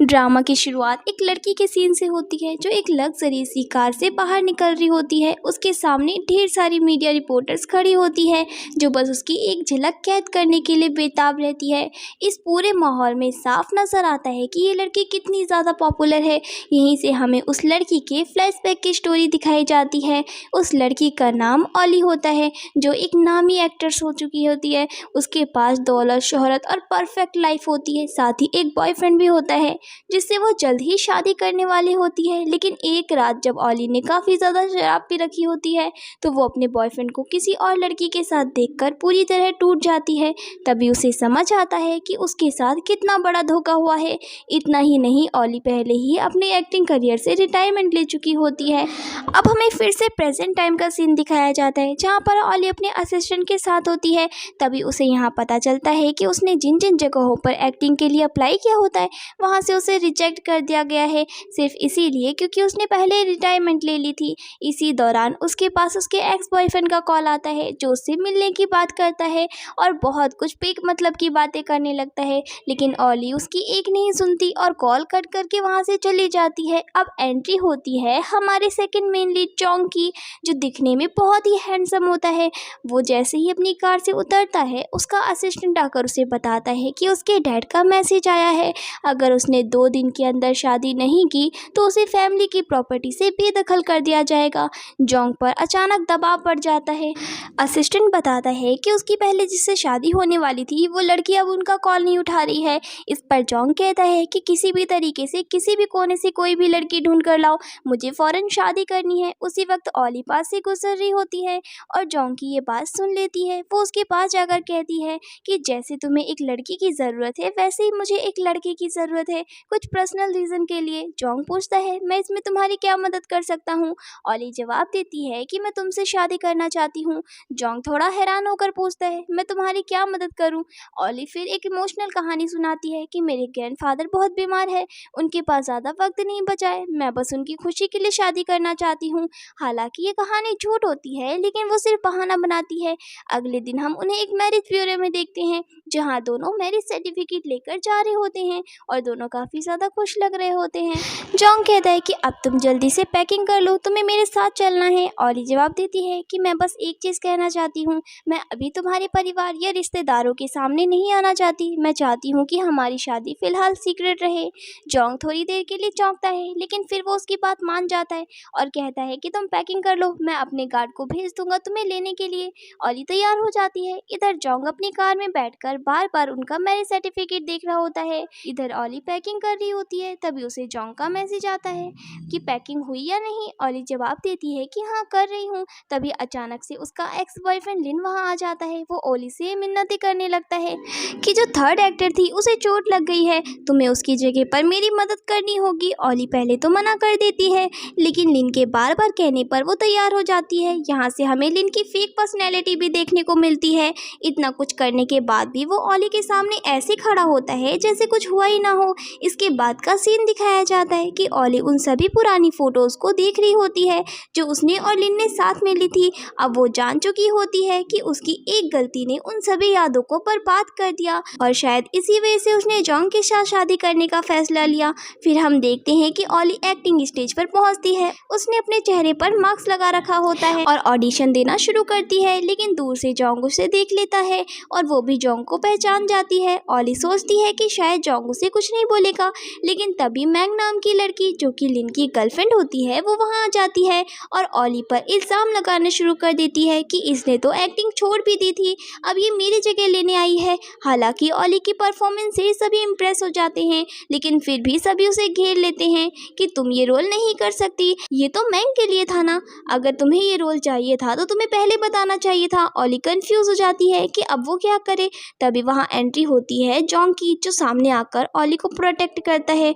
Drama की शुरुआत एक लड़की के सीन से होती है जो एक लग्जरी सी कार से बाहर निकल रही होती है। उसके सामने ढेर सारी मीडिया रिपोर्टर्स खड़ी होती है जो बस उसकी एक झलक कैद करने के लिए बेताब रहती है। इस पूरे माहौल में साफ नजर आता है कि ये लड़की कितनी ज़्यादा पॉपुलर है। यहीं से हमें उस लड़की के फ्लैशबैक की स्टोरी दिखाई जाती है। उस लड़की का नाम ऑली होता है जो एक नामी एक्ट्रेस हो चुकी होती है। उसके पास दौलत, शोहरत और परफेक्ट लाइफ होती है। साथ ही एक बॉयफ्रेंड भी होता है जिससे वो जल्द ही शादी करने वाली होती है। लेकिन एक रात जब ऑली ने काफ़ी ज़्यादा शराब पी रखी होती है तो वो अपने बॉयफ्रेंड को किसी और लड़की के साथ देखकर पूरी तरह टूट जाती है। तभी उसे समझ आता है कि उसके साथ कितना बड़ा धोखा हुआ है। इतना ही नहीं, ऑली पहले ही अपने एक्टिंग करियर से रिटायरमेंट ले चुकी होती है। अब हमें फिर से प्रेजेंट टाइम का सीन दिखाया जाता है जहाँ पर ऑली अपने असिस्टेंट के साथ होती है। तभी उसे यहाँ पता चलता है कि उसने जिन जिन जगहों पर एक्टिंग के लिए अप्लाई किया होता है वहाँ से उसे रिजेक्ट कर दिया गया है, सिर्फ इसीलिए क्योंकि उसने पहले रिटायरमेंट ले ली थी। इसी दौरान उसके पास उसके एक्स बॉयफ्रेंड का कॉल आता है जो उससे मिलने की बात करता है और बहुत कुछ बेक मतलब की बातें करने लगता है। लेकिन ऑली उसकी एक नहीं सुनती और कॉल कट करके वहाँ से चली जाती है। अब एंट्री होती है हमारे सेकंड मेन लीड जॉन्ग की, जो दिखने में बहुत ही हैंडसम होता है। वो जैसे ही अपनी कार से उतरता है उसका असिस्टेंट आकर उसे बताता है कि उसके डैड का मैसेज आया है, अगर उसने 2 दिन के अंदर शादी नहीं की तो उसे फैमिली की प्रॉपर्टी से बेदखल कर दिया जाएगा। जॉन्ग पर अचानक दबाव बढ़ जाता है। असिस्टेंट बताता है कि उसकी पहले जिससे शादी होने वाली थी वो लड़की अब उनका कॉल नहीं उठा रही है। इस पर जॉन्ग कहता है कि किसी भी तरीके से किसी भी कोने से कोई भी लड़की ढूंढ कर लाओ, मुझे फ़ौरन शादी करनी है। उसी वक्त ऑली पास से गुजर रही होती है और जॉन्ग की ये बात सुन लेती है। वो उसके पास जाकर कहती है कि जैसे तुम्हें एक लड़की की ज़रूरत है वैसे ही मुझे एक लड़के की ज़रूरत है, कुछ पर्सनल रीज़न के लिए। जॉन्ग पूछता है मैं इसमें तुम्हारी क्या मदद कर सकता हूँ। ऑली जवाब देती है कि मैं तुमसे शादी करना चाहती हूँ। जॉन्ग थोड़ा हैरान होकर पूछता है मैं तुम्हारी क्या मदद करूँ। ऑली फिर एक इमोशनल कहानी सुनाती है कि मेरे ग्रैंडफादर बहुत बीमार है, उनके पास ज़्यादा वक्त नहीं बचा है, मैं बस उनकी खुशी के लिए शादी करना चाहती हूँ। हालांकि ये कहानी झूठ होती है लेकिन वो सिर्फ बहाना बनाती है। अगले दिन हम उन्हें एक मैरिज ब्यूरो में देखते हैं जहाँ दोनों मैरिज सर्टिफिकेट लेकर जा रहे होते हैं और दोनों काफ़ी ज़्यादा खुश लग रहे होते हैं। जॉन्ग कहता है कि अब तुम जल्दी से पैकिंग कर लो, तुम्हें मेरे साथ चलना है। ऑली जवाब देती है कि मैं बस एक चीज़ कहना चाहती हूँ, मैं अभी तुम्हारे परिवार या रिश्तेदारों के सामने नहीं आना चाहती, मैं चाहती हूँ कि हमारी शादी फिलहाल सीक्रेट रहे। जॉन्ग थोड़ी देर के लिए चौंकता है लेकिन फिर वो उसकी बात मान जाता है और कहता है कि तुम पैकिंग कर लो, मैं अपने गार्ड को भेज दूंगा तुम्हें लेने के लिए। ऑली तैयार हो जाती है। इधर जॉन्ग अपनी कार में बैठकर बार बार उनका मैरिज सर्टिफिकेट देख रहा होता है। इधर ऑली पैकिंग कर रही होती है। तभी उसे जॉन्ग का मैसेज आता है कि पैकिंग हुई या नहीं। ऑली जवाब देती है कि हाँ कर रही हूँ। तभी अचानक से उसका एक्स बॉयफ्रेंड लिन वहाँ आ जाता है। वो ऑली से मिन्नतें करने लगता है कि जो थर्ड एक्टर थी उसे चोट लग गई है, तुम्हें उसकी जगह पर मेरी मदद करनी होगी। ऑली पहले तो मना कर देती है लेकिन लिन के बार बार कहने पर वो तैयार हो जाती है। यहाँ से हमें लिन की फेक पर्सनैलिटी भी देखने को मिलती है। इतना कुछ करने के बाद भी वो ऑली के सामने ऐसे खड़ा होता है जैसे कुछ हुआ ही ना हो। इसके बाद का सीन दिखाया जाता है कि ऑली उन सभी पुरानी फोटोज़ को देख रही होती है जो उसने और लिन ने साथ में ली थी। अब वो जान चुकी होती है कि उसकी एक गलती ने उन सभी यादों को बर्बाद कर दिया और शायद इसी वजह से उसने जॉन्ग के साथ शादी करने का फैसला लिया। फिर हम देखते हैं कि ऑली एक्टिंग स्टेज पर पहुंचती है। उसने अपने चेहरे पर मास्क लगा रखा होता है और ऑडिशन देना शुरू करती है, लेकिन दूर से जॉन्ग उसे देख लेता है और वो भी जॉन्ग को पहचान जाती है। ऑली सोचती है कि शायद जॉन्ग उसे कुछ नहीं बोलेगा, लेकिन तभी मैंग नाम की लड़की जो कि लिन की गर्लफ्रेंड होती है वो वहाँ आ जाती है और ऑली पर इल्ज़ाम लगाना शुरू कर देती है कि इसने तो एक्टिंग छोड़ भी दी थी, अब ये मेरी जगह लेने आई है। हालांकि ऑली की परफॉर्मेंस से सभी इम्प्रेस हो जाते हैं लेकिन फिर भी सभी उसे घेर लेते हैं कि तुम ये रोल नहीं कर सकती, ये तो मैंग के लिए था ना, अगर तुम्हें ये रोल चाहिए था तो तुम्हें पहले बताना चाहिए था। ऑली कंफ्यूज हो जाती है कि अब वो क्या करे। तभी वहाँ एंट्री होती है जॉन्ग की, जो सामने आकर ऑली को प्रोटेक्ट करता है।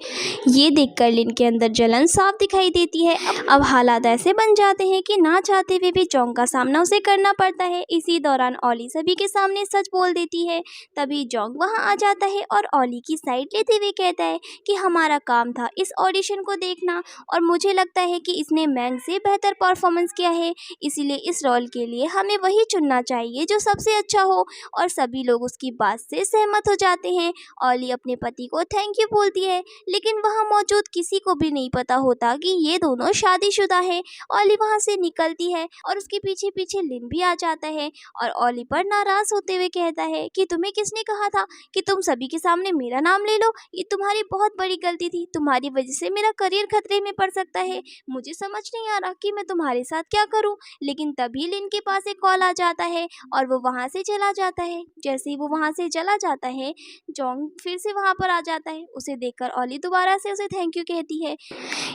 ये देखकर लिन के अंदर जलन साफ दिखाई देती है। अब हालात ऐसे बन जाते हैं कि ना चाहते हुए भी जॉन्ग का सामना उसे करना पड़ता है। इसी दौरान ऑली सभी के सामने सच बोल देती है। तभी जॉन्ग वहाँ आ जाता है और ऑली की साइड लेते हुए कहता है कि हमारा काम था इस ऑडिशन को देखना और मुझे लगता है कि इसने मैंग से बेहतर परफॉर्मेंस किया है, इसीलिए इस रोल के लिए हमें वही चुनना चाहिए जो सबसे अच्छा हो। और सभी लोग उसकी बात से सहमत हो जाते हैं। ऑली अपने पति को थैंक यू बोलती है, लेकिन वहाँ मौजूद किसी को भी नहीं पता होता कि ये दोनों शादीशुदा है। ऑली वहाँ से निकलती है और उसके पीछे पीछे लिन भी आ जाता है और ऑली पर नाराज होते हुए कहता है कि तुम्हें किसने कहा था कि तुम सभी के सामने मेरा नाम ले लो। ये तुम्हारी बहुत बड़ी गलती थी, तुम्हारी वजह से मेरा करियर खतरे में पड़ सकता है। मुझे समझ नहीं आ रहा कि मैं तुम्हारे साथ क्या करूं। लेकिन तभी लिन के पास एक कॉल आ जाता है और वो वहां से चला जाता है। जैसे ही वो वहां से चला जाता है, जोंग फिर से वहां पर आ जाता है। उसे देखकर ऑली दोबारा से उसे थैंक यू कहती है।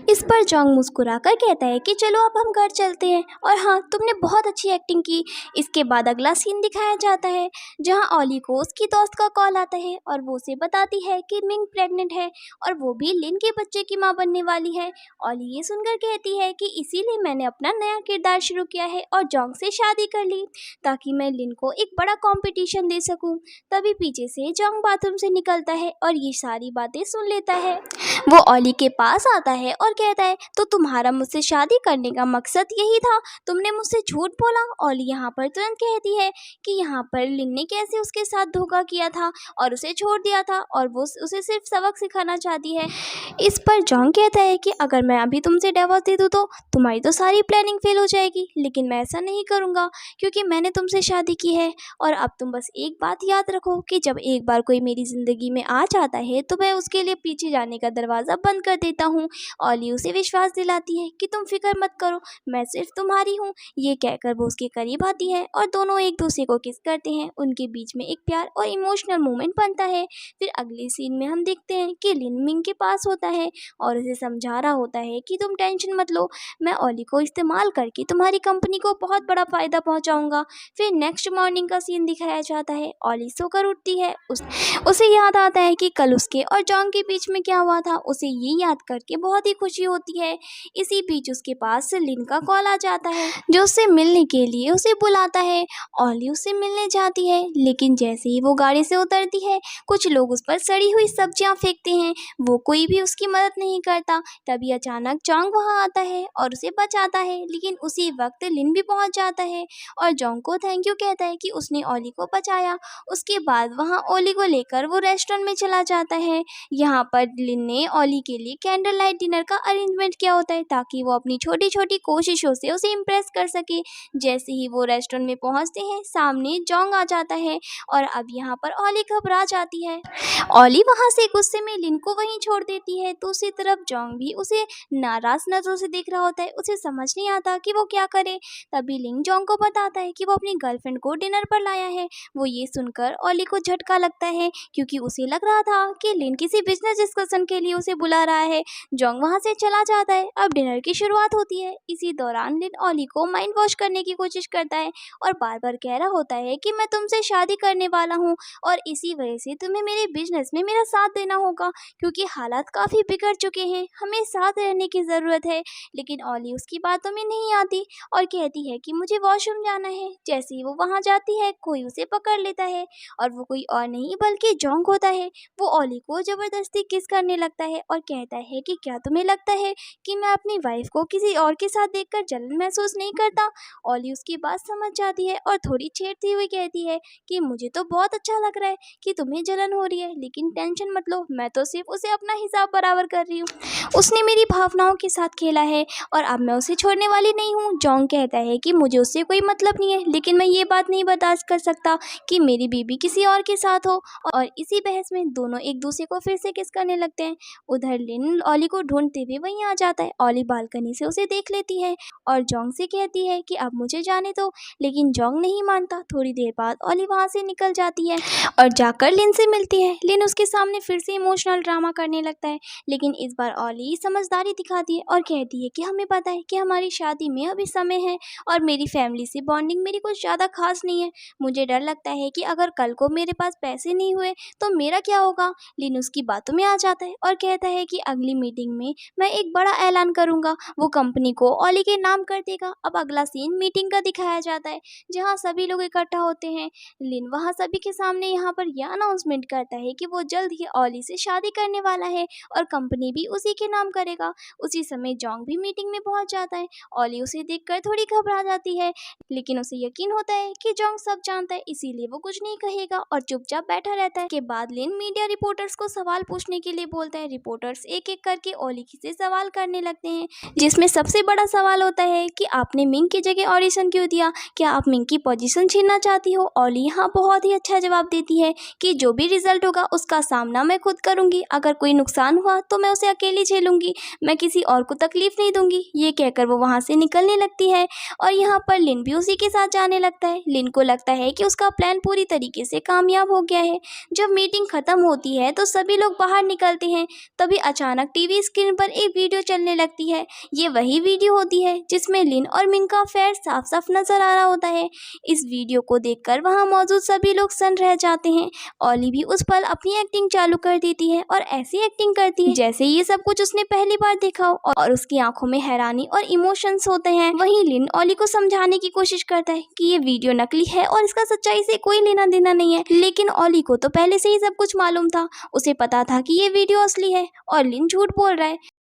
इस पर जोंग मुस्कुराकर कहता है कि चलो अब हम घर चलते हैं, और हाँ, तुमने बहुत अच्छी एक्टिंग की। इसके बाद अगला सीन दिखाया जाता है जहां ऑली को उसकी दोस्त का कॉल आता है और वो उसे बताती है कि मिंग प्रेग्नेंट है और वो भी लिन के बच्चे की मां बनने वाली है। ऑली ये सुनकर कहती है कि इसीलिए मैंने अपना नया किरदार शुरू किया है और जोंग से शादी कर ली, ताकि मैं लिन को एक बड़ा कंपटीशन दे सकूं। तभी पीछे से जोंग बाथरूम से निकलता है और ये सारी बातें सुन लेता है। वो ऑली के पास आता है और कहता है, तो तुम्हारा मुझसे शादी करने का मकसद यही था? तुमने मुझसे झूठ बोला। ऑली यहाँ पर तुरंत कहती है कि यहाँ पर लिन ने कैसे उसके साथ धोखा किया था और उसे छोड़ दिया था और वो उसे सिर्फ सबक सिखाना चाहती है। इस पर जोंग कहता है कि अगर मैं अभी तुमसे डिवोर्स दे दूँ तो तुम्हारी तो सारी प्लानिंग फेल हो जाएगी, लेकिन मैं ऐसा नहीं करूँगा क्योंकि मैंने तुमसे शादी की है। और अब तुम बस एक बात याद रखो कि जब एक बार कोई मेरी ज़िंदगी में आ जाता है तो मैं उसके लिए पीछे जाने का दरवाज़ा बंद कर देता हूँ। ऑली उसे विश्वास दिलाती है कि तुम फिक्र मत करो, मैं सिर्फ तुम्हारी हूँ। ये कहकर वो उसके करीब आती है और दोनों एक दूसरे को किस करते हैं। उनके बीच में एक प्यार और इमोशनल मोमेंट बनता है। फिर अगले सीन में हम देखते हैं कि लिन मिंग के पास होता है और उसे समझा रहा होता है कि तुम टेंशन मत लो, मैं ऑली को इस्तेमाल करके तुम्हारी कंपनी को बहुत बड़ा फ़ायदा पहुंचाऊंगा। फिर नेक्स्ट मॉर्निंग का सीन दिखाया जाता है। ऑली सोकर उठती है, उसे याद आता है कि कल उसके और जोंग के बीच में क्या हुआ था। उसे ये याद करके बहुत ही खुशी होती है। इसी बीच उसके पास से लिन का कॉल आ जाता है जो उससे मिलने के लिए उसे बुलाता है। ऑली उससे मिलने जाती है, लेकिन जैसे ही वो गाड़ी से उतरती है कुछ लोग उस पर सड़ी हुई सब्जियां फेंकते हैं। वो कोई भी उसकी मदद नहीं करता। तभी अचानक जोंग वहां आता है और उसे बचाता है, लेकिन उसी वक्त लिन भी पहुंच जाता है और जोंग को थैंक यू कहता है कि उसने ऑली को बचाया। उसके बाद वहां ऑली को लेकर वो रेस्टोरेंट में चला जाता है। यहाँ पर लिन ने ऑली के लिए कैंडल लाइट डिनर का अरेंजमेंट किया होता है ताकि वो अपनी छोटी छोटी कोशिशों से उसे इम्प्रेस कर सके। जैसे ही वो रेस्टोरेंट में पहुंचते हैं, सामने जोंग आ जाता है और अब यहाँ पर ऑली घबरा जाती है। ऑली वहां से गुस्से में लिन को वहीं छोड़ देती है। दूसरी तरफ जोंग भी उसे नाराज नजरों से देख रहा होता है। उसे समझ नहीं आता कि वो क्या करे। तभी लिन जोंग को बताता है कि वो अपनी गर्लफ्रेंड को डिनर पर लाया है। वो ये सुनकर ऑली को झटका लगता है क्योंकि उसे लग रहा था कि लिन किसी बिजनेस डिस्कशन के लिए उसे बुला रहा है। जोंग वहां से चला जाता है। अब डिनर की शुरुआत होती है। इसी दौरान लिन ऑली को माइंड वॉश करने की कोशिश करता है और बार बार कह रहा होता है कि मैं तुमसे शादी करने वाला हूँ और इसी वजह से तुम्हें मेरे बिजनेस में मेरा साथ देना होगा क्योंकि हालात काफ़ी बिगड़ चुके हैं, हमें साथ रहने की ज़रूरत है। लेकिन ऑली उसकी बातों में नहीं आती और कहती है कि मुझे वॉशरूम जाना है। जैसे ही वो वहाँ जाती है, कोई उसे पकड़ लेता है और वो कोई और नहीं बल्कि जोंग होता है। वो ऑली को ज़बरदस्ती किस करने लगता है और कहता है कि क्या तुम्हें लगता है कि मैं अपनी वाइफ को किसी और के साथ देखकर जलन महसूस नहीं करता। ऑली उसकी बात समझ जाती है और थोड़ी छेड़ती हुई कहती है कि मुझे तो बहुत अच्छा लग रहा है कि तुम्हें जलन हो रही है, लेकिन टेंशन मत लो, मैं तो सिर्फ उसे अपना हिसाब बराबर कर रही हूँ। उसने मेरी भावनाओं के साथ खेला है और अब मैं उसे छोड़ने वाली नहीं हूँ। जोंग कहता है कि मुझे उससे कोई मतलब नहीं है, लेकिन मैं ये बात नहीं बर्दाश्त कर सकता कि मेरी बीबी किसी और के साथ हो। और इसी बहस में दोनों एक दूसरे को फिर से किस करने लगते हैं। उधर लिन ऑली को ढूंढते हुए वहीं आ जाता है। ऑली बालकनी से उसे देख लेती है और जोंग से कहती है कि अब मुझे जाने दो, लेकिन जोंग नहीं मानता। थोड़ी देर बाद ऑली वहाँ से निकल जाती है और जाकर लिन से मिलती है। लिन उसके सामने फिर से इमोशनल ड्रामा करने लगता है, लेकिन इस बार ऑली समझदारी दिखाती है और कहती है कि हमें पता है कि हमारी शादी में अभी समय है और मेरी फैमिली से बॉन्डिंग मेरी कुछ ज़्यादा खास नहीं है। मुझे डर लगता है कि अगर कल को मेरे पास पैसे नहीं हुए तो मेरा क्या होगा। लिन उसकी बातों में आ जाता है और कहता है कि अगली मीटिंग में मैं एक बड़ा ऐलान करूंगा, वो कंपनी को ऑली के नाम कर देगा। अब अगला सीन मीटिंग का दिखाया जाता है जहाँ सभी लोग इकट्ठा होते हैं। लिन वहाँ सभी के सामने यहाँ पर यह अनाउंसमेंट करता है कि वो जल्द ही ऑली से शादी करने वाला है और कंपनी भी उसी के नाम करेगा। उसी समय जोंग भी मीटिंग में पहुंच जाता है। ऑली उसे देखकर थोड़ी घबरा जाती है, लेकिन उसे यकीन होता है कि जोंग सब जानता है, इसीलिए वो कुछ नहीं नहीं कहेगा और चुपचाप बैठा रहता है। के बाद लिन मीडिया रिपोर्टर्स को सवाल पूछने के लिए बोलता है। रिपोर्टर्स एक एक करके ओली से सवाल करने लगते हैं, जिसमें सबसे बड़ा सवाल होता है कि आपने मिंग की जगह ऑडिशन क्यों दिया? क्या आप मिंग की पोजीशन छीनना चाहती हो? ओली यहाँ बहुत ही अच्छा जवाब देती है कि जो भी रिजल्ट होगा उसका सामना मैं खुद करूंगी। अगर कोई नुकसान हुआ तो मैं उसे अकेली झेलूंगी, मैं किसी और को तकलीफ नहीं दूंगी। ये कहकर वो वहाँ से निकलने लगती है और यहाँ पर लिन भी उसी के साथ जाने लगता है। लिन को लगता है कि उसका प्लान पूरी तरीके से कामयाब हो गया है। जब मीटिंग खत्म होती है तो सभी लोग बाहर निकलते हैं। तभी अचानक टीवी स्क्रीन पर एक वीडियो चलने लगती है। ये वही वीडियो होती है जिसमें लिन और मिंग का अफेयर साफ साफ नजर आ रहा होता है। इस वीडियो को देखकर वहाँ मौजूद सभी लोग सन्न रह जाते हैं। ओली भी उस पल अपनी एक्टिंग चालू कर देती है और ऐसी एक्टिंग करती है जैसे ये सब कुछ उसने पहली बार देखा हो और उसकी आंखों में हैरानी और इमोशंस होते हैं। वहीं लिन ओली को समझाने की कोशिश करता है कि ये वीडियो नकली है और इसका सच्चाई से कोई लेना देना नहीं है, लेकिन ओली को तो पहले से ही सब कुछ मालूम था। उसे पता था कि ये वीडियो असली है और लिन झूठ बोल रहा है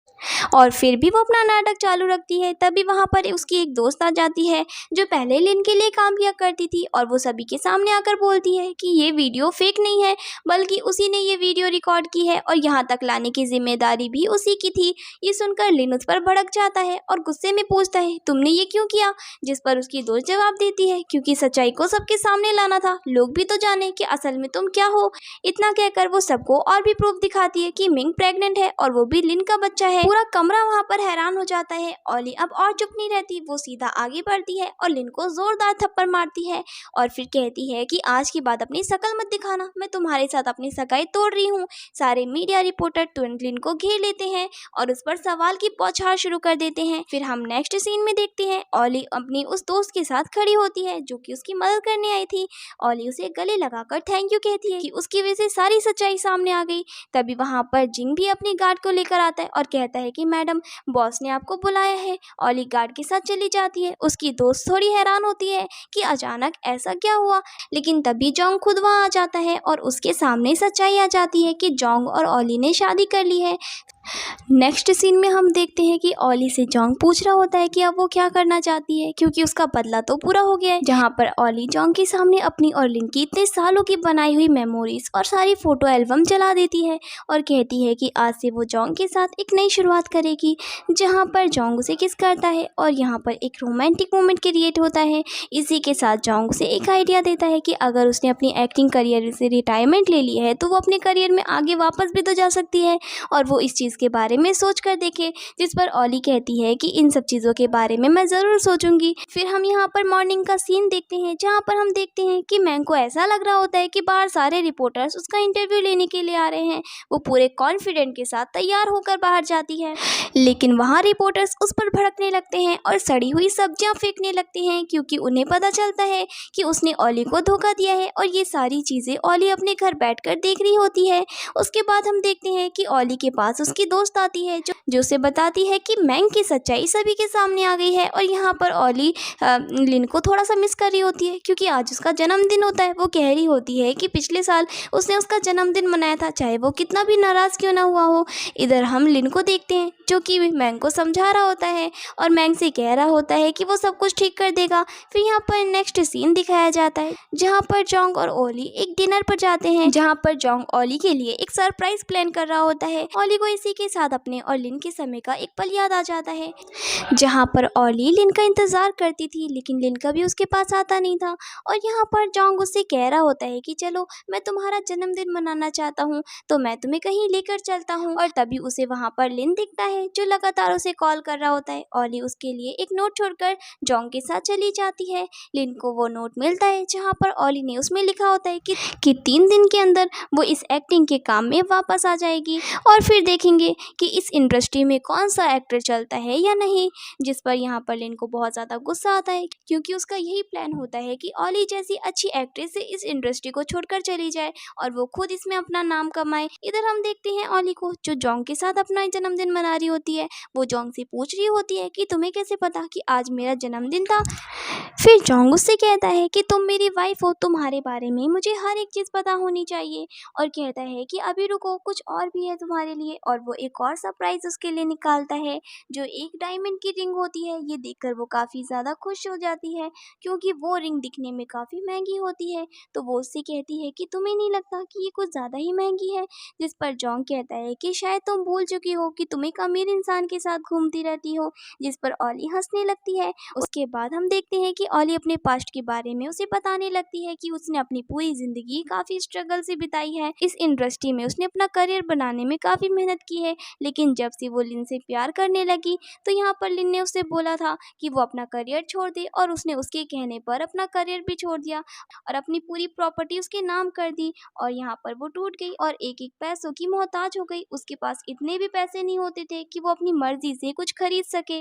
और फिर भी वो अपना नाटक चालू रखती है। तभी वहाँ पर उसकी एक दोस्त आ जाती है जो पहले लिन के लिए काम किया करती थी और वो सभी के सामने आकर बोलती है कि ये वीडियो फेक नहीं है, बल्कि उसी ने ये वीडियो रिकॉर्ड की है और यहाँ तक लाने की जिम्मेदारी भी उसी की थी। ये सुनकर लिन उस पर भड़क जाता है और गुस्से में पूछता है, तुमने ये क्यों किया? जिस पर उसकी दोस्त जवाब देती है, क्योंकि सच्चाई को सबके सामने लाना था, लोग भी तो जाने कि असल में तुम क्या हो। इतना कहकर वो सबको और भी प्रूफ दिखाती है कि मिंग प्रेग्नेंट है और वो भी लिन का बच्चा है। पूरा कमरा वहाँ पर हैरान हो जाता है। ओली अब और चुप नहीं रहती, वो सीधा आगे बढ़ती है और लिन को जोरदार थप्पड़ मारती है और फिर कहती है कि आज के बाद अपनी शक्ल मत दिखाना, मैं तुम्हारे साथ अपनी सगाई तोड़ रही हूँ। सारे मीडिया रिपोर्टर तुरंत लिन को घेर लेते हैं और उस पर सवाल की बौछार शुरू कर देते हैं। फिर हम नेक्स्ट सीन में देखते हैं ओली अपनी उस दोस्त के साथ खड़ी होती है जो कि उसकी मदद करने आई थी। ओली उसे गले लगाकर थैंक यू कहती है कि उसकी वजह से सारी सच्चाई सामने आ गई। तभी वहाँ पर जिंग भी अपनी गार्ड को लेकर आता है और कहता है कि मैडम, बॉस ने आपको बुलाया है। ओली गार्ड के साथ चली जाती है। उसकी दोस्त थोड़ी हैरान होती है कि अचानक ऐसा क्या हुआ, लेकिन तभी जोंग खुद वहाँ आ जाता है और उसके सामने सच्चाई आ जाती है कि जोंग और ओली ने शादी कर ली है। नेक्स्ट सीन में हम देखते हैं कि ओली से जोंग पूछ रहा होता है कि अब वो क्या करना चाहती है, क्योंकि उसका बदला तो पूरा हो गया है। जहाँ पर ओली जोंग के सामने अपनी और लिन की इतने सालों की बनाई हुई मेमोरीज और सारी फोटो एल्बम जला देती है और कहती है कि आज से वो जोंग के साथ एक नई शुरुआत करेगी। जहाँ पर जोंग उसे किस करता है और यहाँ पर एक रोमांटिक मोमेंट क्रिएट होता है। इसी के साथ जोंग उसे एक आइडिया देता है कि अगर उसने अपनी एक्टिंग करियर से रिटायरमेंट ले ली है तो वो अपने करियर में आगे वापस भी तो जा सकती है और वो इस चीज़ के बारे में सोच कर देखे। जिस पर ओली कहती है कि इन सब चीज़ों के बारे में मैं ज़रूर सोचूंगी। फिर हम यहाँ पर मॉर्निंग का सीन देखते हैं जहाँ पर हम देखते हैं कि मैंग को ऐसा लग रहा होता है कि बाहर सारे रिपोर्टर्स उसका इंटरव्यू लेने के लिए आ रहे हैं। वो पूरे कॉन्फिडेंट के साथ तैयार होकर बाहर जाती है, लेकिन वहाँ रिपोर्टर्स उस पर भड़कने लगते हैं और सड़ी हुई सब्जियां फेंकने लगते हैं, क्योंकि उन्हें पता चलता है कि उसने ओली को धोखा दिया है और ये सारी चीज़ें ओली अपने घर बैठकर देख रही होती है। उसके बाद हम देखते हैं कि ओली के पास उसकी दोस्त आती है जो उसे बताती है कि मैंग की सच्चाई सभी के सामने आ गई है। और यहाँ पर ओली लिन को थोड़ा सा मिस कर रही होती है क्योंकि आज उसका जन्मदिन होता है। वो कह रही होती है कि पिछले साल उसने उसका जन्मदिन मनाया था, चाहे वो कितना भी नाराज़ क्यों ना हुआ हो। इधर हम लिन को देखते हैं जो कि मैंग को समझा रहा होता है और मैंग से कह रहा होता है कि वो सब कुछ ठीक कर देगा। फिर यहाँ पर नेक्स्ट सीन दिखाया जाता है जहाँ पर जोंग और ओली एक डिनर पर जाते हैं, जहाँ पर जोंग ओली के लिए एक सरप्राइज प्लान कर रहा होता है। ओली को इसी के साथ अपने और लिन के समय का एक पल याद आ जाता है, जहाँ पर ओली लिन का इंतजार करती थी लेकिन लिन कभी उसके पास आता नहीं था। और यहाँ पर जोंग उससे कह रहा होता है कि चलो मैं तुम्हारा जन्मदिन मनाना चाहता हूँ तो मैं तुम्हें कहीं लेकर चलता हूँ। और तभी उसे वहाँ पर लिन दिखता है जो लगातार उसे कॉल कर रहा होता है। ओली उसके लिए एक नोट छोड़कर जोंग के साथ चली जाती है। लिन को वो नोट मिलता है जहाँ पर ओली ने उसमें लिखा होता है कि 3 दिन के अंदर वो इस एक्टिंग के काम में वापस आ जाएगी और फिर देखेंगे कि इस इंडस्ट्री में कौन सा एक्टर चलता है या नहीं। जिस पर यहाँ पर लिन को बहुत ज़्यादा गुस्सा आता है क्योंकि उसका यही प्लान होता है कि ओली जैसी अच्छी एक्ट्रेस से इस इंडस्ट्री को छोड़कर चली जाए और वो खुद इसमें अपना नाम कमाए। इधर हम देखते हैं ओली को जो जोंग के साथ अपना जन्मदिन मना रही रही होती है। वो जोंग से पूछ रही होती है कि तुम्हें कैसे पता कि आज मेरा जन्मदिन था। फिर जोंग उससे कहता है कि तुम मेरी वाइफ हो, तुम्हारे बारे में मुझे हर एक चीज़ पता होनी चाहिए। और कहता है कि अभी रुको, कुछ और भी है तुम्हारे लिए। और वो एक और सरप्राइज उसके लिए निकालता है जो एक डायमंड की रिंग होती है। ये देखकर वो काफ़ी ज़्यादा खुश हो जाती है क्योंकि वो रिंग दिखने में काफ़ी महंगी होती है। तो वो उससे कहती है कि तुम्हें नहीं लगता कि ये कुछ ज़्यादा ही महंगी है। जिस पर जोंग कहता है कि शायद तुम भूल चुकी हो कि तुम एक अमीर इंसान के साथ घूमती रहती हो। जिस पर ऑली हंसने लगती है। उसके बाद हम देखते हैं कि ऑली अपने पास्ट के बारे में उसे बताने लगती है कि उसने अपनी पूरी ज़िंदगी काफ़ी स्ट्रगल से बिताई है। इस इंडस्ट्री में उसने अपना करियर बनाने में काफ़ी मेहनत की है, लेकिन जब से वो लिन से प्यार करने लगी तो यहाँ पर लिन ने उसे बोला था कि वो अपना करियर छोड़ दे, और उसने उसके कहने पर अपना करियर भी छोड़ दिया और अपनी पूरी प्रॉपर्टी उसके नाम कर दी। और यहाँ पर वो टूट गई और एक एक पैसों की मोहताज हो गई। उसके पास इतने भी पैसे नहीं होते थे कि वो अपनी मर्जी से कुछ खरीद सके।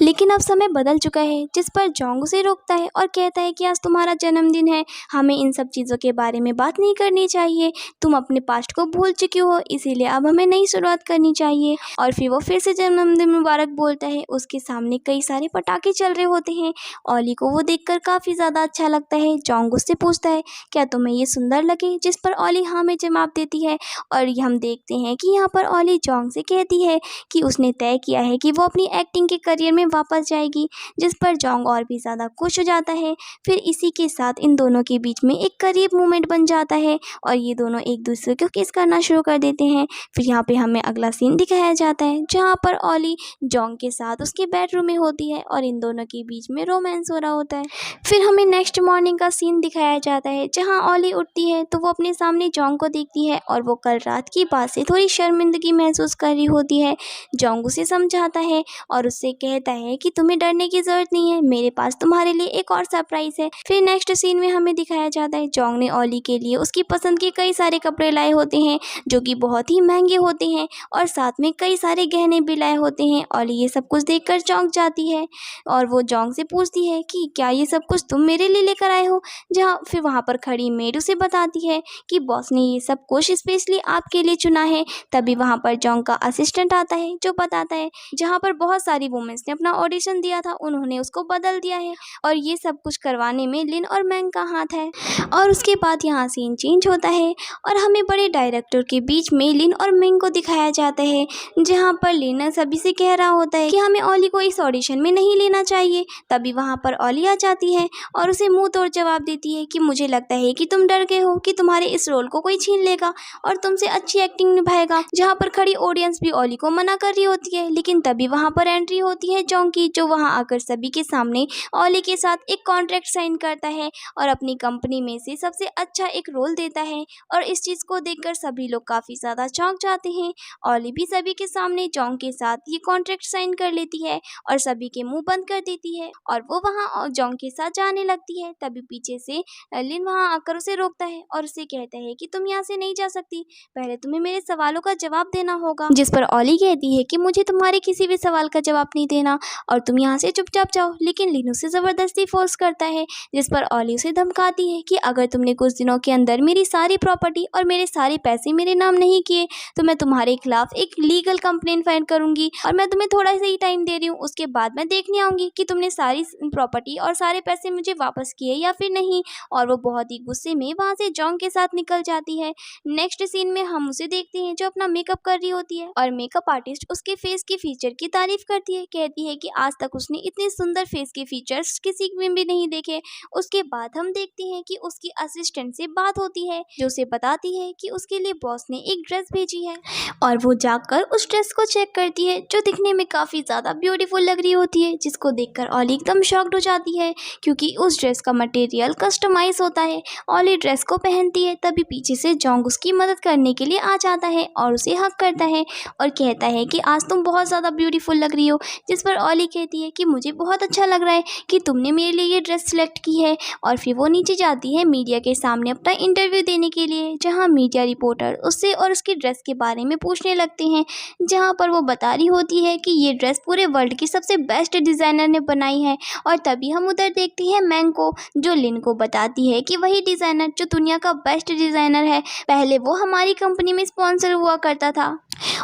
लेकिन अब समय बदल चुका है। जिस पर जोंग उसे रोकता है और कहता है कि आज तुम्हारा जन्मदिन है, हमें इन सब चीज़ों के बारे में बात नहीं करनी चाहिए। तुम अपने पास्ट को भूल चुकी हो, इसीलिए अब हमें नई शुरुआत करनी चाहिए। और फिर वो फिर से जन्मदिन मुबारक बोलता है। उसके सामने कई सारे पटाखे चल रहे होते हैं। ऑली को वो देखकर काफ़ी ज़्यादा अच्छा लगता है। जोंग उससे पूछता है क्या तुम्हें ये सुंदर लगे, जिस पर ऑली हाँ में जवाब देती है। और हम देखते हैं कि यहाँ पर ऑली जोंग से कहती है कि उसने तय किया है कि वो अपनी एक्टिंग के करियर में वापस जाएगी। जिस पर जोंग और भी ज़्यादा खुश हो जाता है। फिर इसी के साथ इन दोनों के बीच में एक करीब मूवमेंट बन जाता है और ये दोनों एक दूसरे को किस करना शुरू कर देते हैं। फिर यहाँ पे हमें अगला सीन दिखाया जाता है जहाँ पर ऑली जोंग के साथ उसके बेडरूम में होती है और इन दोनों के बीच में रोमांस हो रहा होता है। फिर हमें नेक्स्ट मॉर्निंग का सीन दिखाया जाता है जहाँ ऑली उठती है तो वो अपने सामने जोंग को देखती है और वो कल रात की बात से थोड़ी शर्मिंदगी महसूस कर रही होती है। जोंग उसे समझाता है और उससे कहता है कि तुम्हें डरने की ज़रूरत नहीं है, मेरे पास तुम्हारे लिए एक और सरप्राइज है। फिर नेक्स्ट सीन में हमें दिखाया जाता है जोंग ने ऑली के लिए उसकी पसंद के कई सारे कपड़े लाए होते हैं जो कि बहुत ही महंगे होते हैं और साथ में कई सारे गहने भी लाए होते हैं। ऑली ये सब कुछ देखकर चौंक जाती है और वो जोंग से पूछती है कि क्या ये सब कुछ तुम मेरे लिए लेकर आए हो। जहाँ फिर वहाँ पर खड़ी मेड उसे बताती है कि बॉस ने ये सब कुछ स्पेशली आपके लिए चुना है। तभी वहाँ पर जोंग का असिस्टेंट आता है जो बताता है जहाँ पर बहुत सारी वुमेन्स ने अपना ऑडिशन दिया था, उन्होंने उसको बदल दिया है और ये सब कुछ करवाने में लिन और मैंग का हाथ है। और उसके बाद यहाँ सीन चेंज होता है और हमें बड़े डायरेक्टर के बीच में लिन और मैंग को दिखाया जाता है जहाँ पर लिन सभी से कह रहा होता है कि हमें ऑली को इस ऑडिशन में नहीं लेना चाहिए। तभी वहाँ पर ऑली आ जाती है और उसे मुंह तोड़ जवाब देती है कि मुझे लगता है कि तुम डर गए हो कि तुम्हारे इस रोल को कोई छीन लेगा और तुमसे अच्छी एक्टिंग निभाएगा। जहाँ पर खड़ी ऑडियंस भी ऑली को मना कर रही होती है, लेकिन तभी वहाँ पर एंट्री होती है जोंग की जो वहाँ आकर सभी के सामने ऑली के साथ एक कॉन्ट्रैक्ट साइन करता है और अपनी कंपनी में से सबसे अच्छा एक रोल देता है। और इस चीज़ को देखकर सभी लोग काफ़ी ज़्यादा चौंक जाते हैं। ऑली भी सभी के सामने जोंग के साथ ये कॉन्ट्रैक्ट साइन कर लेती है और सभी के मुंह बंद कर देती है और वो वहाँ जोंग के साथ जाने लगती है। तभी पीछे से लिन वहाँ आकर उसे रोकता है और उसे कहता है कि तुम यहाँ से नहीं जा सकती, पहले तुम्हें मेरे सवालों का जवाब देना होगा। जिस पर ऑली कहती है कि मुझे तुम्हारे किसी भी सवाल का जवाब नहीं देना और तुम यहाँ से चुपचाप जाओ। लेकिन लिन उसे ज़बरदस्ती फोर्स करता है जिस पर ऑली उसे धमकाती है कि अगर तुमने कुछ दिनों के अंदर मेरी सारी प्रॉपर्टी और मेरे सारे पैसे मेरे नाम नहीं किए तो मैं तुम्हारे खिलाफ एक लीगल कंप्लेंट फाइल करूंगी और मैं तुम्हें थोड़ा सा ही टाइम दे रही हूँ, उसके बाद मैं देखने आऊँगी कि तुमने सारी प्रॉपर्टी और सारे पैसे मुझे वापस किए या फिर नहीं। और वो बहुत ही गुस्से में वहाँ से जोंग के साथ निकल जाती है। नेक्स्ट सीन में हम उसे देखते हैं जो अपना मेकअप कर रही होती है और मेकअप आर्टिस्ट उसके फेस की फीचर की तारीफ करती है, कहती है कि आज तक उसने इतने सुंदर फेस के फीचर्स किसी में भी नहीं देखे। उसके बाद हम देखते हैं कि उसकी असिस्टेंट से बात होती है जो उसे बताती है कि उसके लिए बॉस ने एक ड्रेस भेजी है और वो जाकर उस ड्रेस को चेक करती है जो दिखने में काफ़ी ज़्यादा ब्यूटीफुल लग रही होती है, जिसको देखकर ऑली एकदम शॉक्ड हो जाती है क्योंकि उस ड्रेस का मटेरियल कस्टमाइज होता है। ऑली ड्रेस को पहनती है तभी पीछे से जोंग उसकी मदद करने के लिए आ जाता है और उसे हक करता है और कहता है कि आज तुम बहुत ज़्यादा ब्यूटीफुल लग रही हो। जिस पर ऑली कहती है कि मुझे बहुत अच्छा लग रहा है कि तुमने मेरे लिए ये ड्रेस सिलेक्ट की है। और फिर वो नीचे जाती है मीडिया के सामने अपना इंटरव्यू देने के लिए जहाँ मीडिया रिपोर्टर उससे और उसकी ड्रेस के बारे में पूछने लगते हैं, जहाँ पर वो बता रही होती है कि ये ड्रेस पूरे वर्ल्ड की सबसे बेस्ट डिज़ाइनर ने बनाई है। और तभी हम उधर देखते हैं मैंग को जो लिन को बताती है कि वही डिज़ाइनर जो दुनिया का बेस्ट डिज़ाइनर है, पहले वो हमारी कंपनी में स्पॉन्सर हुआ करता था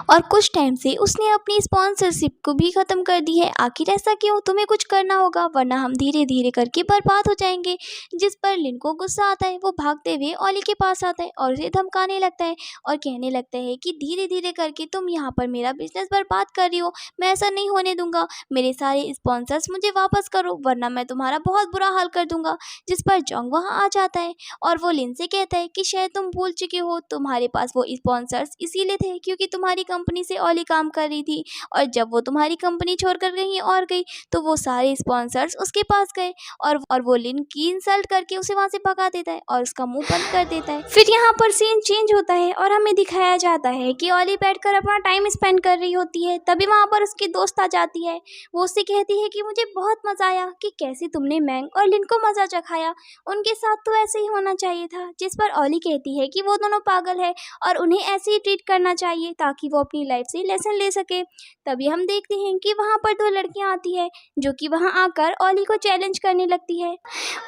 और कुछ टाइम से से उसने अपनी स्पॉन्सरशिप को भी ख़त्म कर दी है। आखिर ऐसा क्यों? तुम्हें कुछ करना होगा वरना हम धीरे धीरे करके बर्बाद हो जाएंगे। जिस पर लिन को गुस्सा आता है। वो भागते हुए ओली के पास आता है और उसे धमकाने लगता है और कहने लगता है कि धीरे धीरे करके तुम यहाँ पर मेरा बिजनेस बर्बाद कर रही हो, मैं ऐसा नहीं होने दूंगा। मेरे सारे स्पॉन्सर्स मुझे वापस करो वरना मैं तुम्हारा बहुत बुरा हाल कर दूंगा। जिस पर जोंग वहाँ आ जाता है और वो लिन से कहता है कि शायद तुम भूल चुके हो, तुम्हारे पास वो स्पॉन्सर्स इसीलिए थे क्योंकि तुम्हारी कंपनी से ओली काम कर रही थी, और जब वो तुम्हारी कंपनी छोड़कर कहीं और गई तो वो सारे स्पॉन्सर्स उसके पास गए और वो लिन की इंसल्ट करके उसे वहाँ से भगा देता है और उसका मुंह बंद कर देता है। फिर यहाँ पर सीन चेंज होता है और हमें दिखाया जाता है कि ओली बैठकर अपना टाइम स्पेंड कर रही होती है। तभी वहाँ पर उसकी दोस्त आ जाती है। वो उससे कहती है कि मुझे बहुत मज़ा आया कि कैसे तुमने मैंग और लिन को मज़ा चखाया, उनके साथ तो ऐसे ही होना चाहिए था। जिस पर ओली कहती है कि वो दोनों पागल है और उन्हें ऐसे ही ट्रीट करना चाहिए ताकि वो अपनी लाइफ से लेसन ले सके। तभी हम देखते हैं कि वहाँ पर दो लड़कियाँ आती है जो कि वहाँ आकर ओली को चैलेंज करने लगती है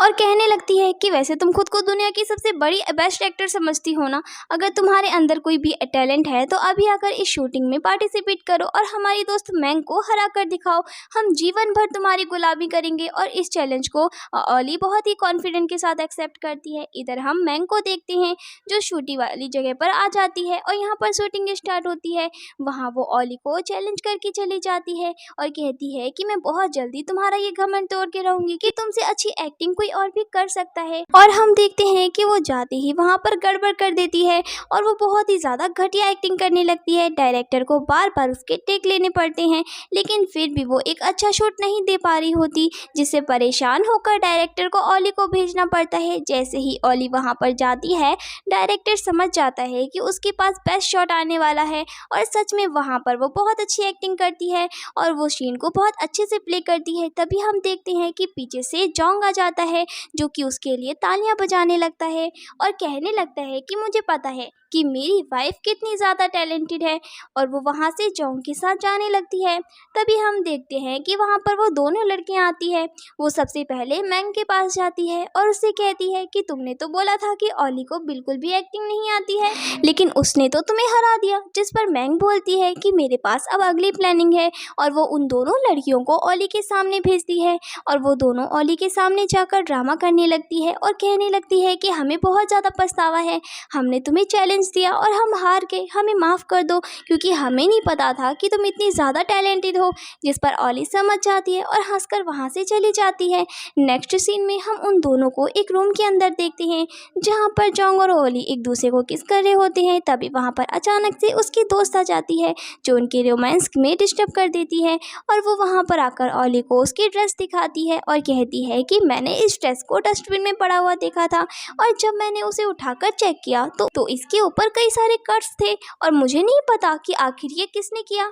और कहने लगती है कि वैसे तुम खुद को दुनिया की सबसे बड़ी बेस्ट एक्टर समझती हो ना, अगर तुम्हारे अंदर कोई भी टैलेंट है तो अभी आकर इस शूटिंग में पार्टिसिपेट करो और हमारी दोस्त मैंग को हरा कर दिखाओ, हम जीवन भर तुम्हारी गुलामी करेंगे। और इस चैलेंज को ओली बहुत ही कॉन्फिडेंट के साथ एक्सेप्ट करती है। इधर हम मैंग को देखते हैं जो शूटिंग वाली जगह पर आ जाती है और यहाँ पर शूटिंग स्टार्ट होती है। वहाँ वो ओली को चैलेंज करके चली जाती है और कहती है कि मैं बहुत जल्दी तुम्हारा ये घमंड तोड़ के रहूंगी कि तुमसे अच्छी एक्टिंग कोई और भी कर सकता है। और हम देखते हैं कि वो जाते ही वहाँ पर गड़बड़ कर देती है और वो बहुत ही ज़्यादा घटिया एक्टिंग करने लगती है। डायरेक्टर को बार बार उसके टेक लेने पड़ते हैं लेकिन फिर भी वो एक अच्छा शॉट नहीं दे पा रही होती, जिससे परेशान होकर डायरेक्टर को ओली को भेजना पड़ता है। जैसे ही ओली वहाँ पर जाती है डायरेक्टर समझ जाता है कि उसके पास बेस्ट शॉट आने वाला है और सच में वहाँ पर वो बहुत अच्छी एक्टिंग करती है और वो सीन को बहुत अच्छे से प्ले करती है। तभी हम देखते हैं कि पीछे से जोंग आ जाता है जो कि उसके लिए तालियां बजाने लगता है और कहने लगता है कि मुझे पता है कि मेरी वाइफ कितनी ज़्यादा टैलेंटेड है, और वो वहाँ से जोंग के साथ जाने लगती है। तभी हम देखते हैं कि वहाँ पर वो दोनों लड़कियाँ आती है। वो सबसे पहले मैंग के पास जाती है और उससे कहती है कि तुमने तो बोला था कि ओली को बिल्कुल भी एक्टिंग नहीं आती है लेकिन उसने तो तुम्हें हरा दिया। जिस पर मैंग बोलती है कि मेरे पास अब अगली प्लानिंग है और वो उन दोनों लड़कियों को ओली के सामने भेजती है और वो दोनों ओली के सामने जाकर ड्रामा करने लगती है और कहने लगती है कि हमें बहुत ज़्यादा पछतावा है, हमने तुम्हें चैलेंज दिया और हम हार गए, हमें माफ़ कर दो क्योंकि हमें नहीं पता था कि तुम इतनी ज़्यादा टैलेंटेड हो। जिस पर ओली समझ जाती है और हंसकर वहाँ से चली जाती है। नेक्स्ट सीन में हम उन दोनों को एक रूम के अंदर देखते हैं जहाँ पर जोंग और ओली एक दूसरे को किस कर रहे होते हैं। तभी वहाँ पर अचानक से उसकी दोस्त आ जाती है जो उनके रोमांस में डिस्टर्ब कर देती है और वो वहाँ पर आकर ओली को उसकी ड्रेस दिखाती है और कहती है कि मैंने इस ड्रेस को डस्टबिन में पड़ा हुआ देखा था और जब मैंने उसे उठाकर चेक किया तो इसके ऊपर कई सारे कट्स थे और मुझे नहीं पता कि आखिर ये किसने किया।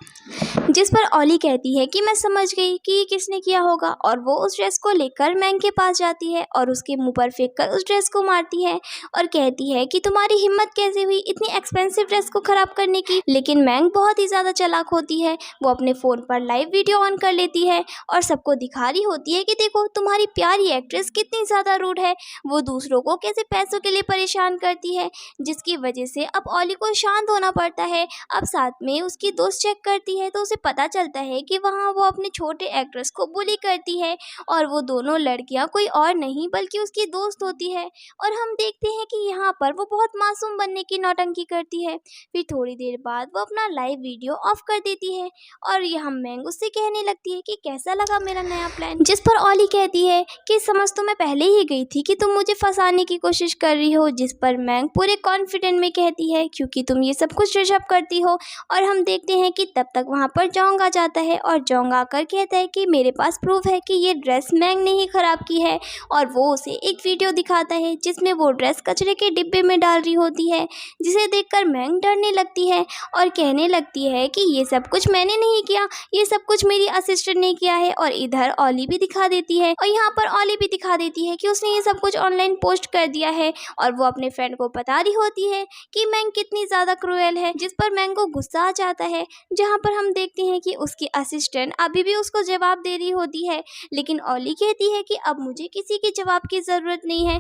जिस पर ओली कहती है कि मैं समझ गई कि ये किसने किया होगा और वो उस ड्रेस को लेकर मैंग के पास जाती है और उसके मुंह पर फेंककर उस ड्रेस को मारती है और कहती है कि तुम्हारी हिम्मत कैसे हुई इतनी एक्सपेंसिव ड्रेस को खराब करने की। लेकिन मैंग बहुत ही ज़्यादा चालाक होती है, वो अपने फ़ोन पर लाइव वीडियो ऑन कर लेती है और सबको दिखा रही होती है कि देखो तुम्हारी प्यारी एक्ट्रेस कितनी ज़्यादा रूड है, वो दूसरों को कैसे पैसों के लिए परेशान करती है, जिसकी वजह से अब ओली को शांत होना पड़ता है। अब साथ में उसकी दोस्त चेक करती है तो उसे पता चलता है कि वहाँ वो अपने छोटे एक्ट्रेस को बुली करती है और वो दोनों लड़कियाँ कोई और नहीं बल्कि उसकी दोस्त होती है। और हम देखते हैं कि यहाँ पर वो बहुत मासूम बनने की नौटंकी करती है। फिर थोड़ी देर बाद वो अपना लाइव वीडियो ऑफ कर देती है और यहाँ मैंग उससे कहने लगती है कि कैसा लगा मेरा नया प्लान। जिस पर ओली कहती है कि समझ तो मैं पहले ही गई थी कि तुम मुझे फंसाने की कोशिश कर रही हो। जिस पर मैंग पूरे कॉन्फिडेंट में कहती है क्योंकि तुम ये सब कुछ डिस्टर्ब करती हो। और हम देखते हैं कि तब तक वहाँ पर जोंग आ जाता है और जोंग आकर कहता है कि मेरे पास प्रूफ है कि ये ड्रेस मैंग ने ही ख़राब की है और वो उसे एक वीडियो दिखाता है जिसमें वो ड्रेस कचरे के डिब्बे में डाल रही होती है, जिसे देखकर मैंग डरने लगती है और कहने लगती है कि ये सब कुछ मैंने नहीं किया, ये सब कुछ मेरी असिस्टेंट ने किया है। और इधर ओली भी दिखा देती है और यहाँ पर ओली भी दिखा देती है कि उसने ये सब कुछ ऑनलाइन पोस्ट कर दिया है और वो अपने फ्रेंड को बता रही होती है कि मैंग कितनी ज़्यादा क्रूएल है। जिस पर मैंग को गुस्सा आ जाता है, जहाँ पर हम देखते हैं कि उसकी असिस्टेंट अभी भी उसको जवाब दे रही होती है, लेकिन ओली कहती है कि अब मुझे किसी के जवाब की ज़रूरत नहीं है।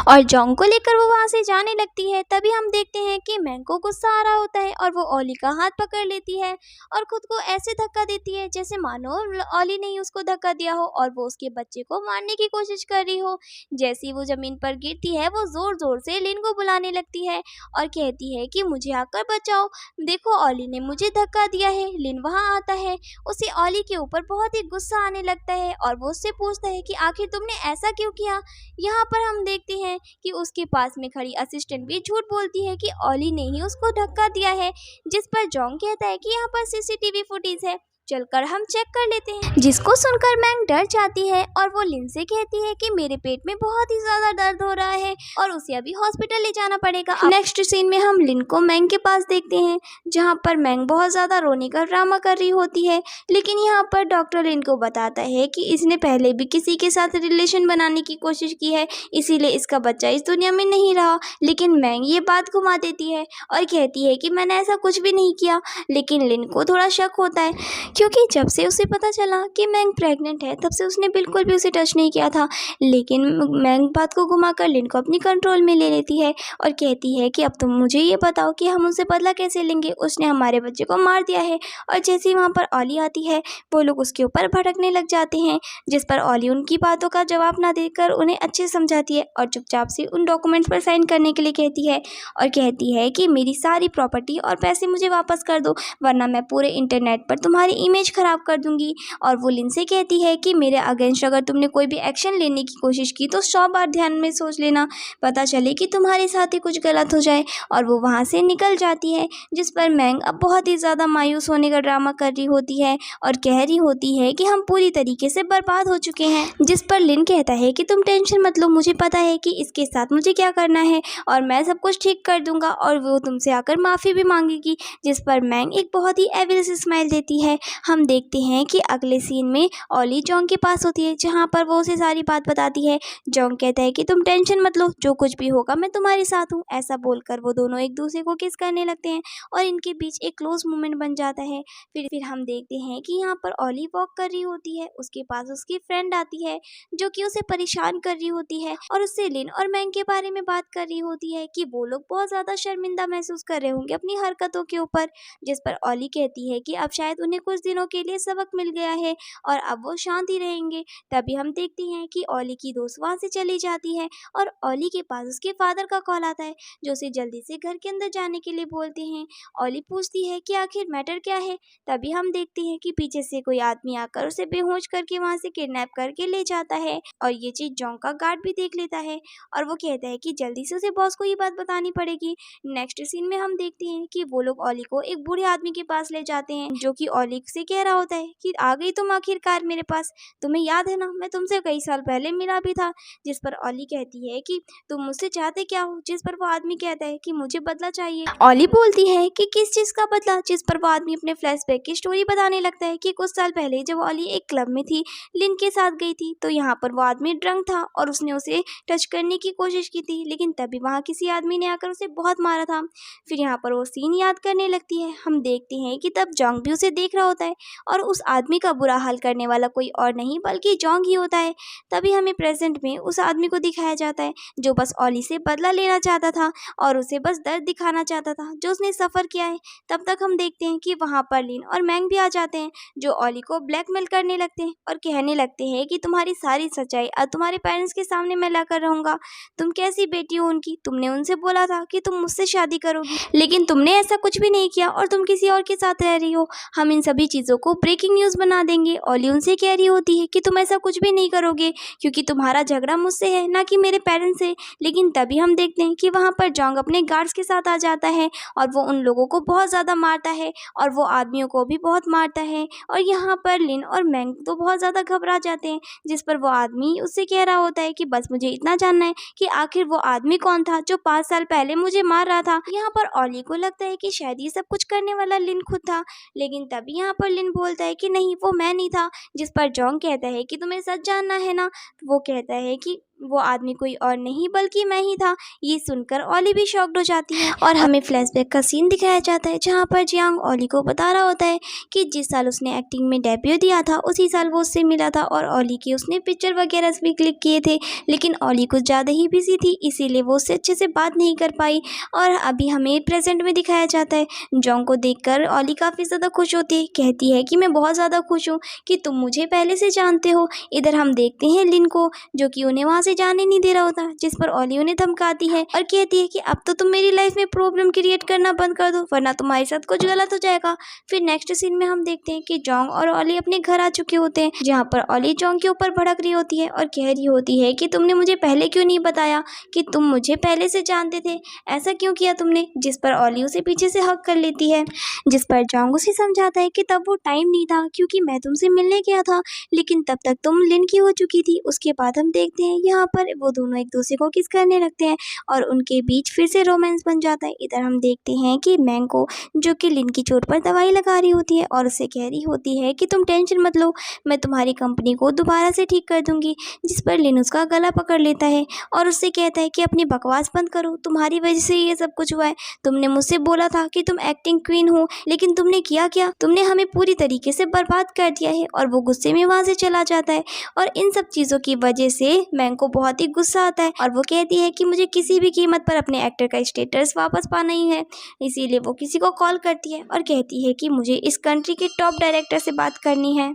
और जोंग को लेकर वो वहाँ से जाने लगती है। तभी हम देखते हैं कि मैंग को गुस्सा आ रहा होता है और वो ओली का हाथ पकड़ लेती है और खुद को ऐसे धक्का देती है जैसे मानो ओली ने ही उसको धक्का दिया हो और वो उसके बच्चे को मारने की कोशिश कर रही हो। जैसे ही वो जमीन पर गिरती है वो जोर जोर से लिन को बुलाने लगती है और कहती है कि मुझे आकर बचाओ, देखो ओली ने मुझे धक्का दिया है। लिन वहाँ आता है, उसे ओली के ऊपर बहुत ही गुस्सा आने लगता है और वो उससे पूछता है कि आखिर तुमने ऐसा क्यों किया। यहाँ पर हम देखते हैं कि उसके पास में खड़ी असिस्टेंट भी झूठ बोलती है कि ओली ने ही उसको धक्का दिया है, जिस पर जोंग कहता है कि यहाँ पर सीसीटीवी फुटेज है, चलकर हम चेक कर लेते हैं। जिसको सुनकर मैंग डर जाती है और वो लिन से कहती है कि मेरे पेट में बहुत ही ज्यादा दर्द हो रहा है और उसे अभी हॉस्पिटल ले जाना पड़ेगा। नेक्स्ट सीन में हम लिन को मैंग के पास देखते हैं, जहाँ पर मैंग बहुत ज्यादा रोने का ड्रामा कर रही होती है। लेकिन यहाँ पर डॉक्टर लिन को बताता है कि इसने पहले भी किसी के साथ रिलेशन बनाने की कोशिश की है, इसीलिए इसका बच्चा इस दुनिया में नहीं रहा। लेकिन मैंग ये बात घुमा देती है और कहती है कि मैंने ऐसा कुछ भी नहीं किया। लेकिन लिन को थोड़ा शक होता है, क्योंकि जब से उसे पता चला कि मैंग प्रेग्नेंट है तब से उसने बिल्कुल भी उसे टच नहीं किया था। लेकिन मैंग बात को घुमाकर लिन को अपनी कंट्रोल में ले लेती है और कहती है कि अब तुम मुझे ये बताओ कि हम उनसे बदला कैसे लेंगे, उसने हमारे बच्चे को मार दिया है। और जैसे ही वहाँ पर ओली आती है वो लोग उसके ऊपर भड़कने लग जाते हैं, जिस पर ओली उनकी बातों का जवाब ना देकर उन्हें अच्छे से समझाती है और चुपचाप से उन डॉक्यूमेंट्स पर साइन करने के लिए कहती है और कहती है कि मेरी सारी प्रॉपर्टी और पैसे मुझे वापस कर दो, वरना मैं पूरे इंटरनेट पर तुम्हारी इमेज खराब कर दूंगी। और वो लिन से कहती है कि मेरे अगेंस्ट अगर तुमने कोई भी एक्शन लेने की कोशिश की तो 100 बार ध्यान में सोच लेना, पता चले कि तुम्हारे साथ ही कुछ गलत हो जाए। और वो वहाँ से निकल जाती है, जिस पर मैंग अब बहुत ही ज़्यादा मायूस होने का ड्रामा कर रही होती है और कह रही होती है कि हम पूरी तरीके से बर्बाद हो चुके हैं। जिस पर लिन कहता है कि तुम टेंशन मत लो, मुझे पता है कि इसके साथ मुझे क्या करना है और मैं सब कुछ ठीक कर दूंगा और वो तुमसे आकर माफ़ी भी मांगेगी। जिस पर मैंग एक बहुत ही एविल सी स्माइल देती है। हम देखते हैं कि अगले सीन में ओली जोंग के पास होती है, जहाँ पर वो उसे सारी बात बताती है। जोंग कहता है कि तुम टेंशन मत लो, जो कुछ भी होगा मैं तुम्हारे साथ हूँ। ऐसा बोलकर वो दोनों एक दूसरे को किस करने लगते हैं और इनके बीच एक क्लोज मोमेंट बन जाता है। फिर हम देखते हैं कि यहाँ पर ओली वॉक कर रही होती है, उसके पास उसकी फ्रेंड आती है जो कि उसे परेशान कर रही होती है और उससे लिन और मैंग के बारे में बात कर रही होती है कि वो लोग बहुत ज़्यादा शर्मिंदा महसूस कर रहे होंगे अपनी हरकतों के ऊपर। जिस पर ओली कहती है कि अब शायद उन्हें कुछ दिनों के लिए सबक मिल गया है और अब वो शांत ही रहेंगे। तभी हम देखते हैं कि ओली की दोस्त वहाँ से चली जाती है और ओली के पास उसके फादर का कॉल आता है, जो उसे जल्दी से घर के अंदर जाने के लिए बोलते हैं। ओली पूछती है कि आखिर मैटर क्या है। तभी हम देखते हैं कि पीछे से कोई आदमी आकर उसे बेहोश करके वहाँ से किडनैप करके ले जाता है और ये चीज़ जोंग का गार्ड भी देख लेता है और वो कहता है कि जल्दी से उसे बॉस को ये बात बतानी पड़ेगी। नेक्स्ट सीन में हम देखते हैं कि वो लोग ओली को एक बूढ़े आदमी के पास ले जाते हैं, जो कि ओली से कह रहा होता है कि आ गई तुम आखिरकार मेरे पास, तुम्हें याद है ना मैं तुमसे कई साल पहले मिला भी था। जिस पर ओली कहती है कि तुम मुझसे चाहते क्या हो। जिस पर वो आदमी कहता है कि मुझे बदला चाहिए। ओली बोलती है कि किस चीज का बदला। जिस पर वो आदमी अपने फ्लैशबैक की स्टोरी बताने लगता है कि कुछ साल पहले जब ओली एक क्लब में थी, लिन के साथ गई थी, तो यहाँ पर वो आदमी ड्रंक था और उसने उसे टच करने की कोशिश की थी, लेकिन तभी वहाँ किसी आदमी ने आकर उसे बहुत मारा था। फिर यहाँ पर वो सीन याद करने लगती है। हम देखते हैं कि तब जोंग भी उसे देख रहा होता है और उस आदमी का बुरा हाल करने वाला कोई और नहीं बल्कि जोंग ही होता है। तभी हमें प्रेजेंट में उस आदमी को दिखाया जाता है जो बस ओली से बदला लेना चाहता था और उसे बस दर्द दिखाना चाहता था जो उसने सफ़र किया है। तब तक हम देखते हैं कि वहाँ पर लिन और मैंग भी आ जाते हैं, जो ओली को ब्लैकमेल करने लगते हैं और कहने लगते हैं कि तुम्हारी सारी सच्चाई अब तुम्हारे पेरेंट्स के सामने मैं लाकर रहूँगा। तुम कैसी बेटी हो उनकी, तुमने उनसे बोला था कि तुम मुझसे शादी करोगी, लेकिन तुमने ऐसा कुछ भी नहीं किया और तुम किसी और के साथ रह रही हो। हम इन सभी चीज़ों को ब्रेकिंग न्यूज़ बना देंगे। ओली उनसे कह रही होती है कि तुम ऐसा कुछ भी नहीं करोगे क्योंकि तुम्हारा झगड़ा मुझसे है ना कि मेरे पेरेंट्स से। लेकिन तभी हम देखते हैं कि वहाँ पर जोंग अपने गार्ड्स के साथ आ जाता है और वो उन लोगों को बहुत ज़्यादा मारता है और वो आदमियों को भी बहुत मारता है और यहाँ पर लिन और मैंग तो बहुत ज़्यादा घबरा जाते हैं। जिस पर वो आदमी उससे कह रहा होता है कि बस मुझे इतना जानना है कि आखिर वो आदमी कौन था जो 5 साल पहले मुझे मार रहा था। यहाँ पर ओली को लगता है कि शायद ये सब कुछ करने वाला लिन खुद था, लेकिन तभी यहाँ पर लिन बोलता है कि नहीं वो मैं नहीं था। जिस पर जोंग कहता है कि तुम्हें सच जानना है ना। वो कहता है कि वो आदमी कोई और नहीं बल्कि मैं ही था। ये सुनकर ओली भी शॉक्ड हो जाती है और हमें फ्लैशबैक का सीन दिखाया जाता है जहाँ पर जियांग ओली को बता रहा होता है कि जिस साल उसने एक्टिंग में डेब्यू दिया था उसी साल वो उससे मिला था और ओली की उसने पिक्चर वगैरह भी क्लिक किए थे, लेकिन ओली कुछ ज़्यादा ही बिजी थी इसीलिए वो उससे अच्छे से बात नहीं कर पाई। और अभी हमें प्रेजेंट में दिखाया जाता है। जोंग को देखकर ओली काफ़ी ज़्यादा खुश होती है, कहती है कि मैं बहुत ज़्यादा खुश हूँ कि तुम मुझे पहले से जानते हो। इधर हम देखते हैं लिन को जो कि उन्हें वहाँ से जाने नहीं दे रहा होता, जिस पर ओली उन्हें धमकाती है और कहती है कि अब तो तुम मेरी लाइफ में प्रॉब्लम क्रिएट करना बंद कर दो वरना तुम्हारे साथ कुछ गलत हो जाएगा। फिर नेक्स्ट सीन में हम देखते हैं कि जोंग और ओली अपने घर आ चुके होते हैं, जहाँ पर ओली जोंग के ऊपर भड़क रही होती है और कह रही होती है कि तुमने मुझे पहले क्यों नहीं बताया कि तुम मुझे पहले से जानते थे, ऐसा क्यों किया तुमने। जिस पर ओली उसे पीछे से हक कर लेती है, जिस पर जोंग उसे समझाता है कि तब वो टाइम नहीं था क्योंकि मैं तुमसे मिलने गया था, लेकिन तब तक तुम लिन की हो चुकी थी। उसके बाद हम देखते हैं यहाँ पर वो दोनों एक दूसरे को किस करने लगते हैं और उनके बीच फिर से रोमांस बन जाता है। इधर हम देखते हैं कि मैंगो जो कि लिन की चोट पर दवाई लगा रही होती है और उससे कह रही होती है कि तुम टेंशन मत लो, मैं तुम्हारी कंपनी को दोबारा से ठीक कर दूंगी। जिस पर लिन उसका गला पकड़ लेता है और उससे कहता है कि अपनी बकवास बंद करो, तुम्हारी वजह से ये सब कुछ हुआ है। तुमने मुझसे बोला था कि तुम एक्टिंग क्वीन हो, लेकिन तुमने किया क्या, तुमने हमें पूरी तरीके से बर्बाद कर दिया है। और वो गुस्से में वहाँ से चला जाता है और इन सब चीज़ों की वजह से मैंग को बहुत ही गुस्सा आता है और वो कहती है कि मुझे किसी भी कीमत पर अपने एक्टर का स्टेटस वापस पाना ही है। इसीलिए वो किसी को कॉल करती है और कहती है कि मुझे इस कंट्री के टॉप डायरेक्टर से बात करनी है,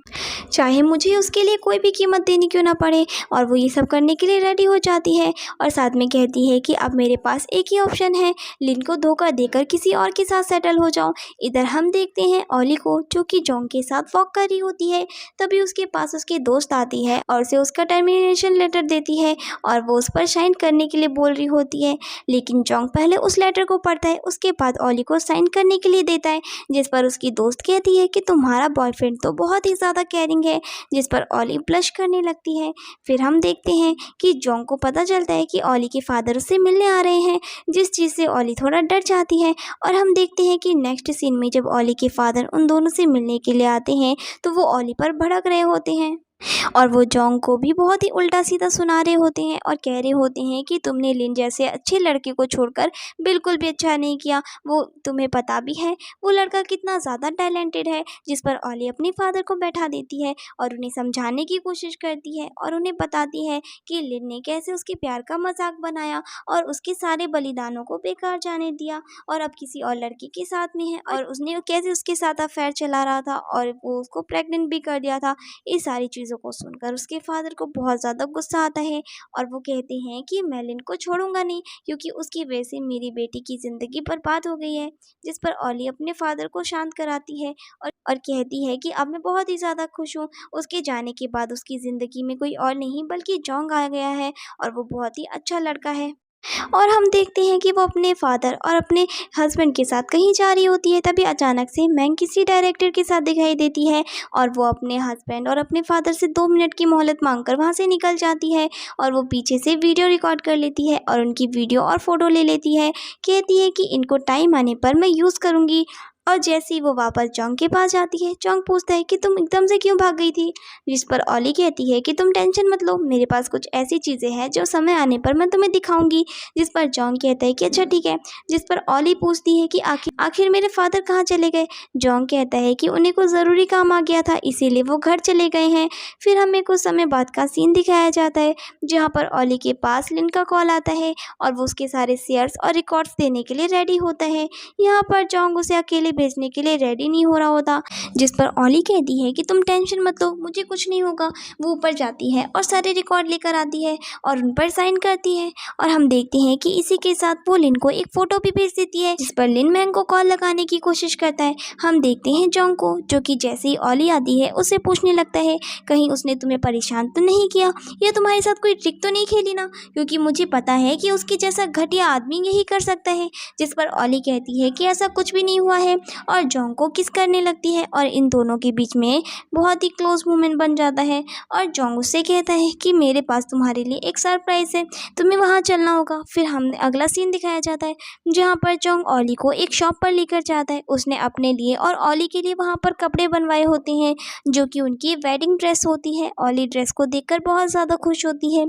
चाहे मुझे उसके लिए कोई भी कीमत देनी क्यों ना पड़े। और वो ये सब करने के लिए रेडी हो जाती है और साथ में कहती है कि अब मेरे पास एक ही ऑप्शन है, लिन को धोखा देकर किसी और के साथ सेटल हो जाऊं। इधर हम देखते हैं ओली को जो कि जोंग के साथ वॉक कर रही होती है, तभी उसके पास उसकी दोस्त आती है और उसे उसका टर्मिनेशन लेटर देती है और वो उस पर साइन करने के लिए बोल रही होती है, लेकिन जोंग पहले उस लेटर को पढ़ता है, उसके बाद ओली को साइन करने के लिए देता है। जिस पर उसकी दोस्त कहती है कि तुम्हारा बॉयफ्रेंड तो बहुत ही ज़्यादा केयरिंग है, जिस पर ओली ब्लश करने लगती है। फिर हम देखते हैं कि जोंग को पता चलता है कि ओली के फादर उससे मिलने आ रहे हैं, जिस चीज़ से ओली थोड़ा डर जाती है। और हम देखते हैं कि नेक्स्ट सीन में जब ओली के फादर उन दोनों से मिलने के लिए आते हैं तो वो ओली पर भड़क रहे होते हैं और वो जोंग को भी बहुत ही उल्टा सीधा सुना रहे होते हैं और कह रहे होते हैं कि तुमने लिन जैसे अच्छे लड़के को छोड़कर बिल्कुल भी अच्छा नहीं किया, वो तुम्हें पता भी है वो लड़का कितना ज़्यादा टैलेंटेड है। जिस पर ओली अपने फादर को बैठा देती है और उन्हें समझाने की कोशिश करती है और उन्हें बताती है कि लिन ने कैसे उसके प्यार का मजाक बनाया और उसके सारे बलिदानों को बेकार जाने दिया और अब किसी और लड़की के साथ में है और उसने कैसे उसके साथ अफेयर चला रहा था और वो उसको प्रेग्नेंट भी कर दिया था। ये सारी चीज़ों को सुनकर उसके फादर को बहुत ज़्यादा गुस्सा आता है और वो कहते हैं कि मैं लिन को छोड़ूंगा नहीं क्योंकि उसकी वजह से मेरी बेटी की ज़िंदगी बर्बाद हो गई है। जिस पर ओली अपने फादर को शांत कराती है और कहती है कि अब मैं बहुत ही ज़्यादा खुश हूँ, उसके जाने के बाद उसकी ज़िंदगी में कोई और नहीं बल्कि जोंग आ गया है और वो बहुत ही अच्छा लड़का है। और हम देखते हैं कि वो अपने फादर और अपने हस्बैंड के साथ कहीं जा रही होती है, तभी अचानक से मैंग किसी डायरेक्टर के साथ दिखाई देती है और वो अपने हस्बैंड और अपने फादर से 2 मिनट की मोहलत मांगकर वहाँ से निकल जाती है और वो पीछे से वीडियो रिकॉर्ड कर लेती है और उनकी वीडियो और फोटो ले लेती है, कहती है कि इनको टाइम आने पर मैं यूज़ करूँगी। और जैसे ही वो वापस जोंग के पास जाती है, जोंग पूछता है कि तुम एकदम से क्यों भाग गई थी। जिस पर ओली कहती है कि तुम टेंशन मत लो, मेरे पास कुछ ऐसी चीज़ें हैं जो समय आने पर मैं तुम्हें दिखाऊंगी। जिस पर जोंग कहता है कि अच्छा ठीक है। जिस पर ओली पूछती है कि आखिर मेरे फादर कहाँ चले गए। जोंग कहता है कि उन्हें कुछ ज़रूरी काम आ गया था इसीलिए वो घर चले गए हैं। फिर हमें कुछ समय बाद का सीन दिखाया जाता है जहाँ पर ओली के पास लिन का कॉल आता है और वो उसके सारे शेयर्स और रिकॉर्ड्स देने के लिए रेडी होता है। यहाँ पर जोंग उसे अकेले भेजने के लिए रेडी नहीं हो रहा होता, जिस पर ओली कहती है कि तुम टेंशन मत लो, मुझे कुछ नहीं होगा। वो ऊपर जाती है और सारे रिकॉर्ड लेकर आती है और उन पर साइन करती है और हम देखते हैं कि इसी के साथ वो लिन को एक फ़ोटो भी भेज देती है, जिस पर लिन मैंग को कॉल लगाने की कोशिश करता है। हम देखते हैं जोंग को जो कि जैसे ही ओली आती है उससे पूछने लगता है कहीं उसने तुम्हें परेशान तो नहीं किया या तुम्हारे साथ कोई ट्रिक तो नहीं खेली ना, क्योंकि मुझे पता है कि उसके जैसा घटिया आदमी यही कर सकता है। जिस पर ओली कहती है कि ऐसा कुछ भी नहीं हुआ है, और जोंग को किस करने लगती है और इन दोनों के बीच में बहुत ही क्लोज मोमेंट बन जाता है। और जोंग उससे कहता है कि मेरे पास तुम्हारे लिए एक सरप्राइज़ है, तुम्हें वहाँ चलना होगा। फिर हमने अगला सीन दिखाया जाता है जहाँ पर जोंग ऑली को एक शॉप पर लेकर जाता है। उसने अपने लिए और ऑली के लिए वहाँ पर कपड़े बनवाए होते हैं जो कि उनकी वेडिंग ड्रेस होती है। ऑली ड्रेस को देखकर बहुत ज़्यादा खुश होती है।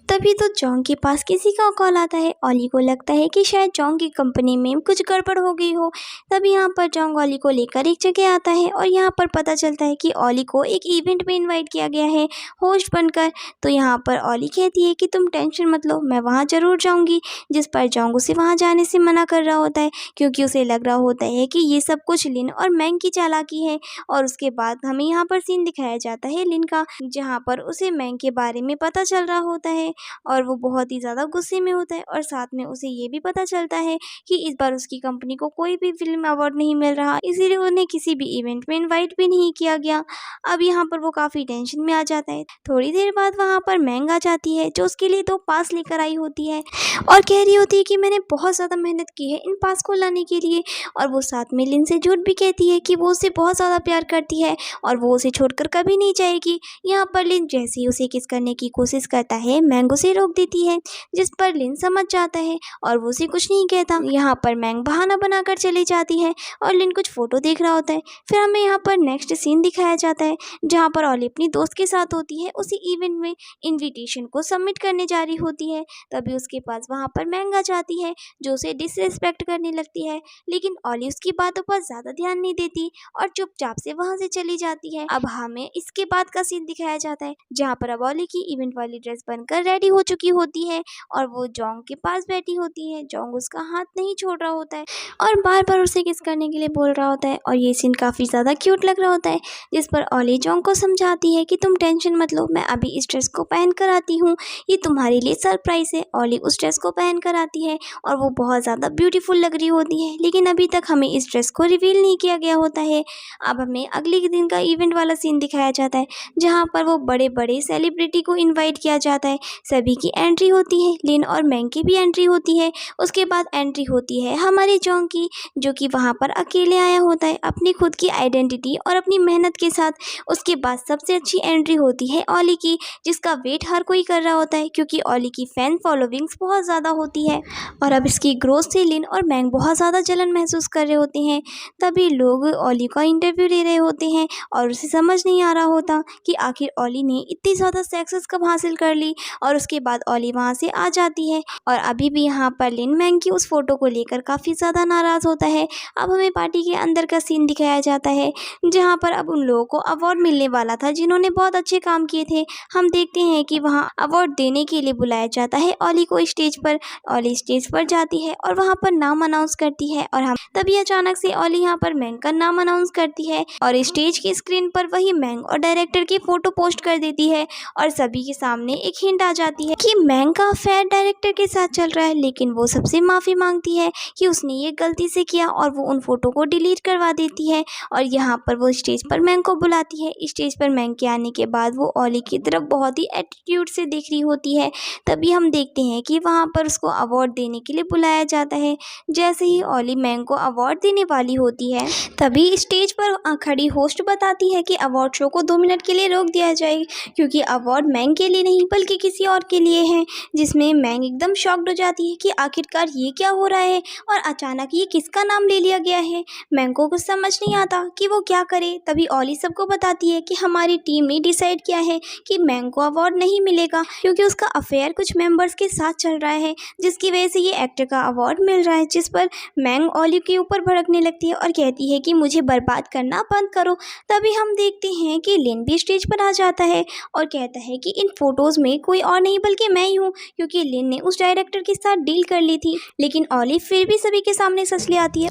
तभी तो जोंग के पास किसी का कॉल आता है। ऑली को लगता है कि शायद जोंग की कंपनी में कुछ गड़बड़ हो गई हो। तभी यहाँ पर जोंग ऑली को लेकर एक जगह आता है और यहाँ पर पता चलता है कि ऑली को एक इवेंट में इनवाइट किया गया है होस्ट बनकर। तो यहाँ पर ऑली कहती है कि तुम टेंशन मत लो, मैं वहाँ ज़रूर जाऊँगी। जिस पर जोंग उसे वहाँ जाने से मना कर रहा होता है क्योंकि उसे लग रहा होता है कि ये सब कुछ लिन और मैंग की चालाकी है। और उसके बाद हमें यहाँ पर सीन दिखाया जाता है लिन का, जहाँ पर उसे मैंग के बारे में पता चल रहा होता है और वो बहुत ही ज़्यादा गुस्से में होता है। और साथ में उसे ये भी पता चलता है कि इस बार उसकी कंपनी को कोई भी फिल्म अवार्ड नहीं मिल रहा, इसीलिए उन्हें किसी भी इवेंट में इनवाइट भी नहीं किया गया। अब यहाँ पर वो काफ़ी टेंशन में आ जाता है। थोड़ी देर बाद वहाँ पर मैंग आ जाती है जो उसके लिए 2 पास लेकर आई होती है और कह रही होती है कि मैंने बहुत ज़्यादा मेहनत की है इन पास को लाने के लिए। और वो साथ में लिन से झूठ भी कहती है कि वो उसे बहुत ज़्यादा प्यार करती है और वो उसे छोड़कर कभी नहीं जाएगी। यहाँ पर लिन जैसे ही उसे किस करने की कोशिश करता है, मैंग उसे रोक देती है, जिस पर लिन समझ जाता है और वो उसे कुछ नहीं कहता। यहाँ पर मैंग बहाना बनाकर चली जाती है और लिन कुछ फोटो देख रहा होता है। फिर हमें यहाँ पर नेक्स्ट सीन दिखाया जाता है जहाँ पर ऑली अपनी दोस्त के साथ होती है, उसी इवेंट में इनविटेशन को सबमिट करने जा रही होती है। तभी उसके पास वहाँ पर मैंग आ जाती है जो उसे डिसरिस्पेक्ट करने लगती है, लेकिन ऑली उसकी बातों पर ज़्यादा ध्यान नहीं देती और चुपचाप से वहाँ से चली जाती है। अब हमें इसके बाद का सीन दिखाया जाता है जहाँ पर अब ऑली की इवेंट वाली ड्रेस बनकर रेडी हो चुकी होती है और वो जोंग के पास बैठी होती है। जोंग उसका हाथ नहीं छोड़ रहा होता है और बार बार उसे किस करने के लिए बोल रहा होता है और ये सीन काफ़ी ज़्यादा क्यूट लग रहा होता है, जिस पर ऑली जोंग को समझाती है कि तुम टेंशन मत लो, मैं अभी इस ड्रेस को पहन कर आती हूँ, ये तुम्हारे लिए सरप्राइज़ है। ऑली उस ड्रेस को पहन कर आती है और वो बहुत ज़्यादा ब्यूटीफुल लग रही होती है, लेकिन अभी तक हमें इस ड्रेस को रिवील नहीं किया गया होता है। अब हमें अगले दिन का इवेंट वाला सीन दिखाया जाता है जहाँ पर वो बड़े बड़े सेलिब्रिटी को इन्वाइट किया जाता है। सभी की एंट्री होती है, लिन और मैंग की भी एंट्री होती है। उसके बाद एंट्री होती है हमारे जोंग की, जो कि वहाँ पर अकेले आया होता है अपनी खुद की आइडेंटिटी और अपनी मेहनत के साथ। उसके बाद सबसे अच्छी एंट्री होती है ऑली की, जिसका वेट हर कोई कर रहा होता है क्योंकि ऑली की फैन फॉलोइंग्स बहुत ज़्यादा होती है और अब इसकी ग्रोथ से लिन और मैंग बहुत ज़्यादा जलन महसूस कर रहे होते हैं। तभी लोग ऑली का इंटरव्यू ले रहे होते हैं और उसे समझ नहीं आ रहा होता कि आखिर ऑली ने इतनी ज़्यादा सक्सेस कब हासिल कर ली। और उसके बाद ऑली वहाँ से आ जाती है और अभी भी यहाँ पर लिन मैंग की उस फोटो को लेकर काफ़ी ज़्यादा नाराज़ होता है। अब हमें पार्टी के अंदर का सीन दिखाया जाता है जहाँ पर अब उन लोगों को अवार्ड मिलने वाला था जिन्होंने बहुत अच्छे काम किए थे। हम देखते हैं कि वहाँ अवार्ड देने के लिए बुलाया जाता है ऑली को स्टेज पर। ऑली स्टेज पर जाती है और वहाँ पर नाम अनाउंस करती है और हम तभी अचानक से ऑली यहाँ पर मैंग का नाम अनाउंस करती है और स्टेज की स्क्रीन पर वही मैंग और डायरेक्टर की फोटो पोस्ट कर देती है और सभी के सामने एक हिंट आ जाती है कि मैंग का अफेयर डायरेक्टर के साथ चल रहा है, लेकिन वो सबसे माफ़ी मांगती है कि उसने ये गलती से किया और वो उन फोटो को डिलीट करवा देती है। और यहाँ पर वो स्टेज पर मैंग को बुलाती है। स्टेज पर मैंग के आने के बाद वो ऑली की तरफ बहुत ही एटीट्यूड से देख रही होती है। तभी हम देखते हैं कि वहाँ पर उसको अवार्ड देने के लिए बुलाया जाता है। जैसे ही ऑली मैंग को अवार्ड देने वाली होती है तभी स्टेज पर खड़ी होस्ट बताती है कि अवार्ड शो को 2 मिनट के लिए रोक दिया जाए क्योंकि अवार्ड मैंग के लिए नहीं बल्कि किसी और के लिए है। जिसमें मैंग एकदम शॉक्ड हो जाती है कि आखिरकार ये क्या हो रहा है और अचानक ये किसका नाम ले लिया गया है। मैंग को कुछ समझ नहीं आता कि वो क्या करे। तभी ऑली सबको बताती है कि हमारी टीम ने डिसाइड किया है कि मैंग को अवार्ड नहीं मिलेगा क्योंकि उसका अफेयर कुछ मेंबर्स के साथ चल रहा है, जिसकी वजह से ये एक्टर का अवार्ड मिल रहा है। जिस पर मैंग ऑली के ऊपर भड़कने लगती है और कहती है कि मुझे बर्बाद करना बंद करो। तभी हम देखते हैं कि लिन भी स्टेज पर आ जाता है और कहता है कि इन फोटोज़ में कोई और नहीं बल्कि मैं ही हूँ, क्योंकि लिन ने उस डायरेक्टर के साथ डील कर ली थी। लेकिन ऑली फिर भी सभी के सामने सच ले आती है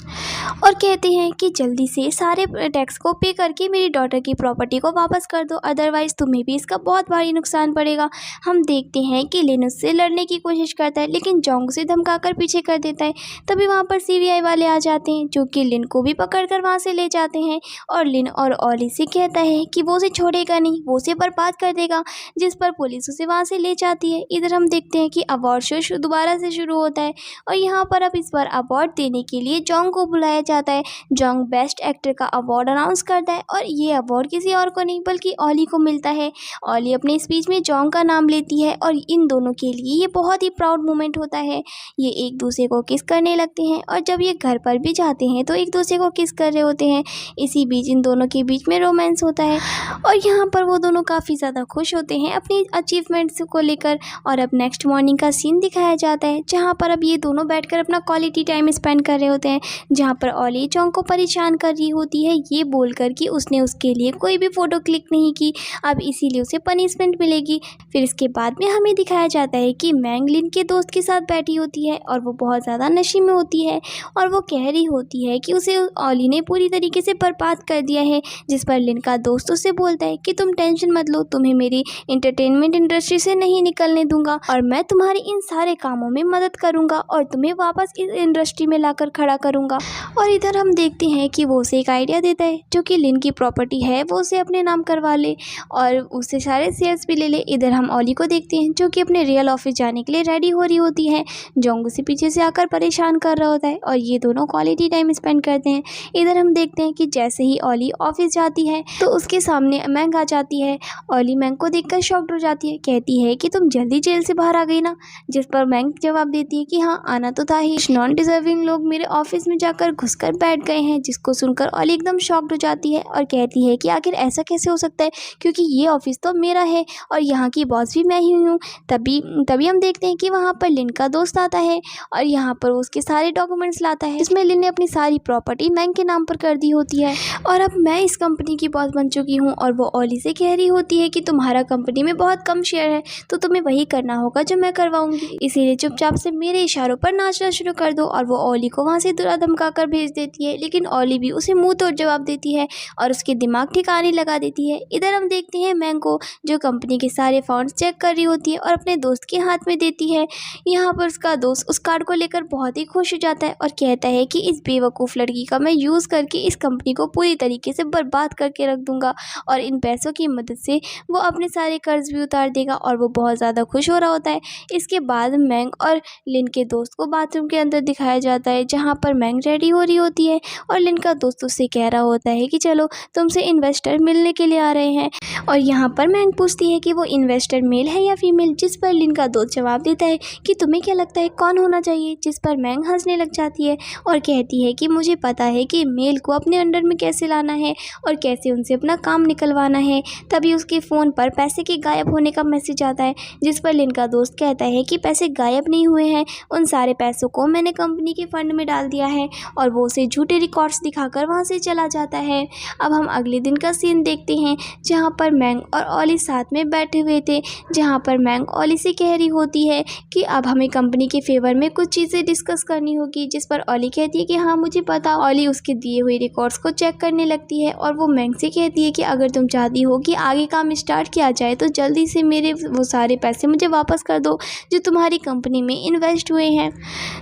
और कहते हैं कि जल्दी से सारे टैक्स को पे करके मेरी डॉटर की प्रॉपर्टी को वापस कर दो, अदरवाइज़ तुम्हें भी इसका बहुत भारी नुकसान पड़ेगा। हम देखते हैं कि लिन उससे लड़ने की कोशिश करता है लेकिन जोंग उसे धमकाकर पीछे कर देता है। तभी वहाँ पर सीबीआई वाले आ जाते हैं जो कि लिन को भी पकड़कर वहाँ से ले जाते हैं और लिन और ऑली से कहता है कि वो उसे छोड़ेगा नहीं, वो उसे बर्बाद कर देगा, जिस पर पुलिस उसे वहाँ से ले जाती है। इधर हम देखते हैं कि अवार्ड शो दोबारा से शुरू होता है और यहाँ पर अब इस बार अवार्ड देने के लिए जोंग को बुलाया दिखाया जाता है। जोंग बेस्ट एक्टर का अवार्ड अनाउंस करता है और ये अवार्ड किसी और को नहीं बल्कि ऑली को मिलता है। ऑली अपने स्पीच में जोंग का नाम लेती है और इन दोनों के लिए ये बहुत ही प्राउड मोमेंट होता है। ये एक दूसरे को किस करने लगते हैं और जब ये घर पर भी जाते हैं तो एक दूसरे को किस कर रहे होते हैं। इसी बीच इन दोनों के बीच में रोमांस होता है और यहाँ पर वो दोनों काफ़ी ज़्यादा खुश होते हैं अपनी अचीवमेंट्स को लेकर। और अब नेक्स्ट मॉर्निंग का सीन दिखाया जाता है जहाँ पर अब ये दोनों बैठकर अपना क्वालिटी टाइम स्पेंड कर रहे होते हैं, जहाँ पर ऑली जोंग को परेशान कर रही होती है ये बोलकर कि उसने उसके लिए कोई भी फ़ोटो क्लिक नहीं की, अब इसीलिए उसे पनिशमेंट मिलेगी। फिर इसके बाद में हमें दिखाया जाता है कि मैंग लिन के दोस्त के साथ बैठी होती है और वो बहुत ज़्यादा नशे में होती है और वो कह रही होती है कि उसे ऑली ने पूरी तरीके से बर्बाद कर दिया है। जिस पर लिन का दोस्त उससे बोलता है कि तुम टेंशन मत लो, तुम्हें मेरी एंटरटेनमेंट इंडस्ट्री से नहीं निकलने दूंगा और मैं तुम्हारे इन सारे कामों में मदद करूंगा और तुम्हें वापस इस इंडस्ट्री में लाकर खड़ा करूंगा। और इधर हम देखते हैं कि वो उसे एक आइडिया देता है जो कि लिन की प्रॉपर्टी है वो उसे अपने नाम करवा ले और उससे सारे शेयर्स भी ले ले। इधर हम ऑली को देखते हैं जो कि अपने रियल ऑफिस जाने के लिए रेडी हो रही होती है। जोंग उसे पीछे से आकर परेशान कर रहा होता है और ये दोनों क्वालिटी टाइम स्पेंड करते हैं। इधर हम देखते हैं कि जैसे ही ऑली ऑफिस जाती है तो उसके सामने मैंग आ जाती है। ऑली मैंग को देखकर शॉक्ड हो जाती है, कहती है कि तुम जल्दी जेल से बाहर आ गई ना। जिस पर मैंग जवाब देती है कि हाँ आना तो था ही, नॉन डिजर्विंग लोग मेरे ऑफिस में जाकर घुसकर बैठ गए हैं। जिसको सुनकर ऑली एकदम शॉक्ड हो जाती है और कहती है कि आखिर ऐसा कैसे हो सकता है क्योंकि ये ऑफिस तो मेरा है और यहाँ की बॉस भी मैं ही हूँ। तभी हम देखते हैं कि वहाँ पर लिन का दोस्त आता है और यहाँ पर उसके सारे डॉक्यूमेंट्स लाता है जिसमें लिन ने अपनी सारी प्रॉपर्टी मैंग के नाम पर कर दी होती है और अब मैं इस कंपनी की बॉस बन चुकी हूँ। और वो ऑली से कह रही होती है कि तुम्हारा कंपनी में बहुत कम शेयर है तो तुम्हें वही करना होगा जो मैं करवाऊंगी, इसीलिए चुपचाप से मेरे इशारों पर नाचना शुरू कर दो। और वो ऑली को वहाँ से दुरा धमका कर भेज देती है, लेकिन ऑली भी उसे मुंह तोड़ जवाब देती है और उसके दिमाग ठिकाने लगा देती है। इधर हम देखते हैं मैंग को जो कंपनी के सारे फंड्स चेक कर रही होती है और अपने दोस्त के हाथ में देती है। यहाँ पर उसका दोस्त उस कार्ड को लेकर बहुत ही खुश हो जाता है और कहता है कि इस बेवकूफ़ लड़की का मैं यूज़ करके इस कंपनी को पूरी तरीके से बर्बाद करके रख दूंगा और इन पैसों की मदद से वो अपने सारे कर्ज भी उतार देगा और वो बहुत ज़्यादा खुश हो रहा होता है। इसके बाद मैंग और लिन के दोस्त को बाथरूम के अंदर दिखाया जाता है जहाँ पर मैंग रेडी हो रही होती है और लिन का दोस्त उससे कह रहा होता है कि चलो तुमसे इन्वेस्टर मिलने के लिए आ रहे हैं। और यहाँ पर मैंग पूछती है कि वो इन्वेस्टर मेल है या फीमेल, जिस पर लिन का दोस्त जवाब देता है कि तुम्हें क्या लगता है कौन होना चाहिए। जिस पर मैंग हंसने लग जाती है और कहती है कि मुझे पता है कि मेल को अपने अंडर में कैसे लाना है और कैसे उनसे अपना काम निकलवाना है। तभी उसके फ़ोन पर पैसे के गायब होने का मैसेज आता है जिस पर लिन का दोस्त कहता है कि पैसे गायब नहीं हुए हैं, उन सारे पैसों को मैंने कंपनी के फंड में डाल दिया है और वो उसे झूठे रिकॉर्ड्स दिखाकर वहाँ से चला जाता है। अब हम अगले दिन का सीन देखते हैं जहाँ पर मैंग और ऑली साथ में बैठे हुए थे, जहाँ पर मैंग ऑली से कह रही होती है कि अब हमें कंपनी के फेवर में कुछ चीज़ें डिस्कस करनी होगी। जिस पर ऑली कहती है कि हाँ मुझे पता। ऑली उसके दिए हुए रिकॉर्ड्स को चेक करने लगती है और वो मैंग से कहती है कि अगर तुम चाहती हो कि आगे काम स्टार्ट किया जाए तो जल्दी से मेरे वो सारे पैसे मुझे वापस कर दो जो तुम्हारी कंपनी में इन्वेस्ट हुए हैं।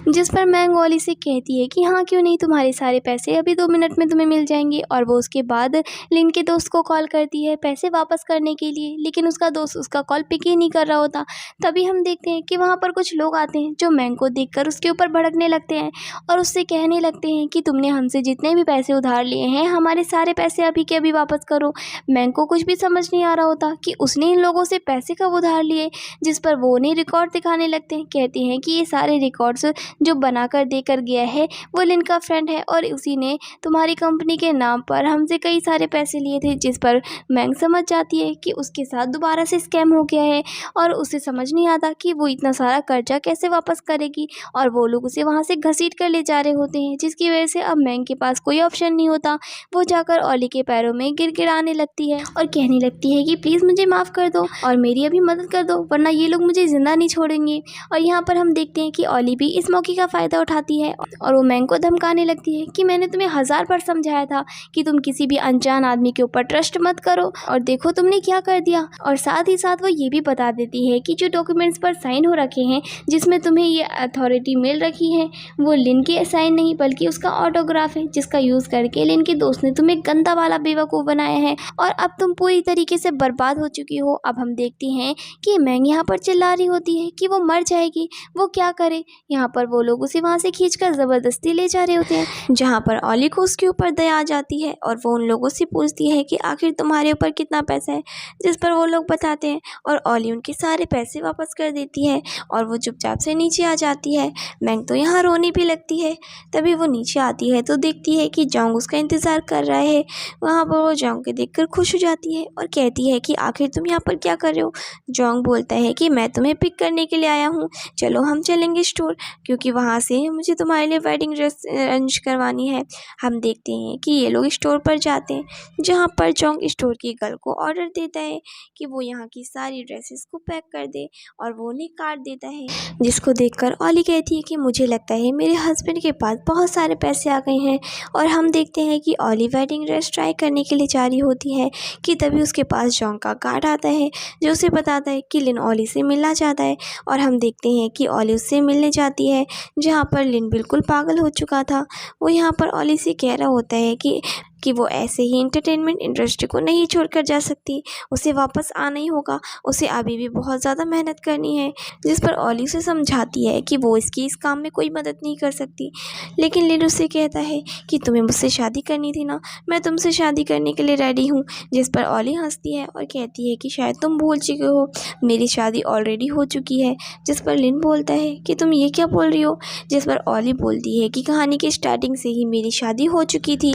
जिस पर मैंग ऑली से कहती है कि हाँ क्यों नहीं, तुम्हारे सारे पैसे अभी 2 मिनट में तुम्हें मिल जाएंगे। और वो उसके बाद लिन के दोस्त को कॉल करती है पैसे वापस करने के लिए, लेकिन उसका दोस्त उसका कॉल पिक ही नहीं कर रहा होता। तभी हम देखते हैं कि वहाँ पर कुछ लोग आते हैं जो मैंग को देखकर उसके ऊपर भड़कने लगते हैं और उससे कहने लगते हैं कि तुमने हमसे जितने भी पैसे उधार लिए हैं हमारे सारे पैसे अभी के अभी वापस करो। मैंग को कुछ भी समझ नहीं आ रहा होता कि उसने इन लोगों से पैसे कब उधार लिए। जिस पर वो उन्हें रिकॉर्ड दिखाने लगते हैं, कहते हैं कि ये सारे रिकॉर्ड्स जो बनाकर देकर गया है वो लिन का फ्रेंड है और उसी ने तुम्हारी कंपनी के नाम पर हमसे कई सारे पैसे लिए थे। जिस पर मैंग समझ जाती है कि उसके साथ दोबारा से स्कैम हो गया है और उसे समझ नहीं आता कि वो इतना सारा कर्जा कैसे वापस करेगी और वो लोग उसे वहाँ से घसीट कर ले जा रहे होते हैं, जिसकी वजह से अब मैंग के पास कोई ऑप्शन नहीं होता। वो जाकर ऑली के पैरों में गिड़गिड़ाने लगती है और कहने लगती है कि प्लीज़ मुझे माफ़ कर दो और मेरी अभी मदद कर दो वरना ये लोग मुझे ज़िंदा नहीं छोड़ेंगे। और यहाँ पर हम देखते हैं कि ऑली भी इस मौके का फ़ायदा उठाती है और वो मैंग को धमकाने लगती है कि मैंने तुम्हें 1000 बार समझाया था कि तुम किसी भी अनजान आदमी के ऊपर ट्रस्ट मत करो और देखो तुमने क्या कर दिया। और साथ ही साथ वो ये भी बता देती है कि जो डॉक्यूमेंट्स पर साइन हो रखे हैं जिसमें तुम्हें ये अथॉरिटी मिल रखी है वो लिन के साइन नहीं बल्कि उसका ऑटोग्राफ है, जिसका यूज़ करके लिन के दोस्त ने तुम्हें गंदा वाला बेवकूफ़ बनाया है और अब तुम पूरी तरीके से बर्बाद हो चुकी हो। अब हम देखते हैं कि मैंग यहाँ पर चिल्ला रही होती है कि वो मर जाएगी, वो क्या करे। यहाँ पर वो लोग उसे वहाँ से खींचकर ज़बरदस्ती ले जा रहे होते हैं, जहाँ पर ओली को उसके ऊपर दया आ जाती है और वो उन लोगों से पूछती है कि आखिर तुम्हारे ऊपर कितना पैसा है, जिस पर वो लोग बताते हैं और ओली उनके सारे पैसे वापस कर देती है और वो चुपचाप से नीचे आ जाती है। मैंग तो यहाँ रोने भी लगती है। तभी वो नीचे आती है तो देखती है कि जोंग उसका इंतज़ार कर रहा है। वहाँ पर वो जोंग को देखकर खुश हो जाती है और कहती है कि आखिर तुम यहाँ पर क्या कर रहे हो। जोंग बोलता है कि मैं तुम्हें पिक करने के लिए आया हूँ, चलो हम चलेंगे स्टोर, क्योंकि वहाँ से मुझे तुम्हारे लिए वेडिंग ड्रेस अरेंज करवानी है। हम देखते हैं कि ये लोग स्टोर पर जाते हैं, जहाँ पर जोंग स्टोर की गर्ल को ऑर्डर देता है कि वो यहाँ की सारी ड्रेसेस को पैक कर दे और वो उन्हें काट देता है, जिसको देखकर ओली कहती है कि मुझे लगता है मेरे हस्बैंड के पास बहुत सारे पैसे आ गए हैं। और हम देखते हैं कि ओली वेडिंग ड्रेस ट्राई करने के लिए जा रही होती है कि तभी उसके पास जोंग का गार्ड आता है, जो उसे बताता है कि लिन ओली से मिलना चाहता है। और हम देखते हैं कि ओली उससे मिलने जाती है, जहाँ पर लिन बिल्कुल पागल हो चुका था। वो यहाँ पर ओली से कह रहा होता है कि वो ऐसे ही एंटरटेनमेंट इंडस्ट्री को नहीं छोड़कर जा सकती, उसे वापस आना ही होगा, उसे अभी भी बहुत ज़्यादा मेहनत करनी है। जिस पर ओली उसे समझाती है कि वो इसकी इस काम में कोई मदद नहीं कर सकती। लेकिन लिन उससे कहता है कि तुम्हें मुझसे शादी करनी थी ना, मैं तुमसे शादी करने के लिए रेडी हूँ। जिस पर ओली हंसती है और कहती है कि शायद तुम भूल चुके हो, मेरी शादी ऑलरेडी हो चुकी है। जिस पर लिन बोलता है कि तुम ये क्या बोल रही हो। जिस पर ओली बोलती है कि कहानी की स्टार्टिंग से ही मेरी शादी हो चुकी थी,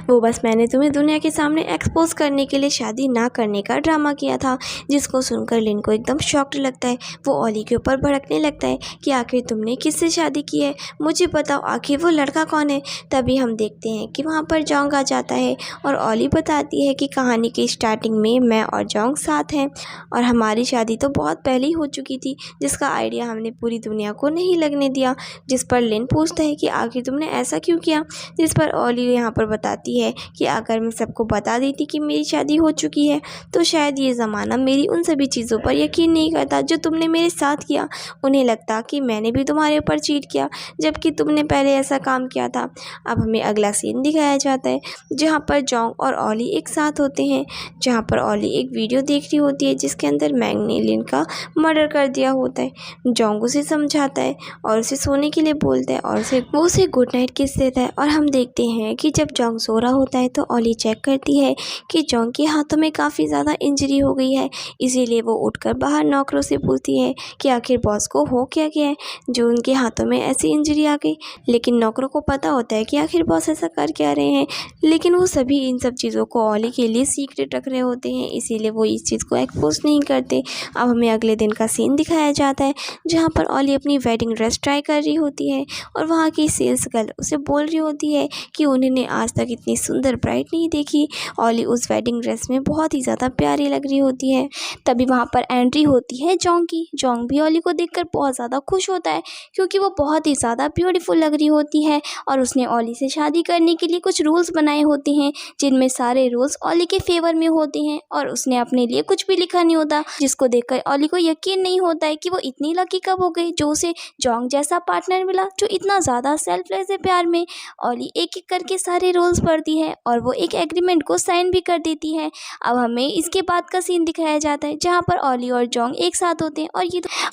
वो बस मैंने तुम्हें दुनिया के सामने एक्सपोज करने के लिए शादी ना करने का ड्रामा किया था। जिसको सुनकर लिन को एकदम शॉक्ड लगता है। वो ओली के ऊपर भड़कने लगता है कि आखिर तुमने किससे शादी की है, मुझे बताओ, आखिर वो लड़का कौन है। तभी हम देखते हैं कि वहाँ पर जोंग आ जाता है और ओली बताती है कि कहानी की स्टार्टिंग में मैं और जोंग साथ हैं और हमारी शादी तो बहुत पहले ही हो चुकी थी, जिसका आइडिया हमने पूरी दुनिया को नहीं लगने दिया। जिस पर लिन पूछता है कि आखिर तुमने ऐसा क्यों किया। जिस पर ओली यहाँ पर बताती है कि अगर मैं सबको बता देती कि मेरी शादी हो चुकी है तो शायद ये ज़माना मेरी उन सभी चीज़ों पर यकीन नहीं करता जो तुमने मेरे साथ किया। उन्हें लगता कि मैंने भी तुम्हारे ऊपर चीट किया, जबकि तुमने पहले ऐसा काम किया था। अब हमें अगला सीन दिखाया जाता है, जहाँ पर जोंग और ओली एक साथ होते हैं, जहाँ पर ओली एक वीडियो देख रही होती है जिसके अंदर मैंग ने लिन का मर्डर कर दिया होता है। जोंग उसे समझाता है और उसे सोने के लिए बोलता है और वो उसे गुड नाइट किस देता है। और हम देखते हैं कि जब जोंग सो रहा होता है तो ओली चेक करती है कि जोंग के हाथों में काफ़ी ज़्यादा इंजरी हो गई है। इसीलिए वो उठकर बाहर नौकरों से पूछती है कि आखिर बॉस को हो क्या गया है जो उनके हाथों में ऐसी इंजरी आ गई। लेकिन नौकरों को पता होता है कि आखिर बॉस ऐसा कर क्या रहे हैं, लेकिन वो सभी इन सब चीज़ों को ओली के लिए सीक्रेट रख रहे होते हैं, इसीलिए वो इस चीज़ को एक्सपोज नहीं करते। अब हमें अगले दिन का सीन दिखाया जाता है, जहाँ पर ओली अपनी वेडिंग ड्रेस ट्राई कर रही होती है और वहाँ की सेल्स गर्ल उसे बोल रही होती है कि उन्होंने आज तक इतनी सुंदर ब्राइड नहीं देखी। ओली उस वेडिंग ड्रेस में बहुत ही ज़्यादा प्यारी लग रही होती है। तभी वहाँ पर एंट्री होती है जोंग की। जोंग भी ओली को देखकर बहुत ज़्यादा खुश होता है, क्योंकि वो बहुत ही ज़्यादा ब्यूटीफुल लग रही होती है और उसने ओली से शादी करने के लिए कुछ रूल्स बनाए होते हैं, जिनमें सारे रूल्स ओली के फेवर में होते हैं और उसने अपने लिए कुछ भी लिखा नहीं होता, जिसको देखकर ओली को यकीन नहीं होता है कि वो इतनी लकी कब हो गई जो उसे जोंग जैसा पार्टनर मिला जो इतना ज़्यादा सेल्फलेस है प्यार में। ओली एक एक करके सारे रूल्स पढ़ती है और वो एक एग्रीमेंट को साइन भी कर देती है। अब हमें इसके बाद का सीन दिखाया जाता है, जहाँ पर ओली और जोंग एक साथ होते हैं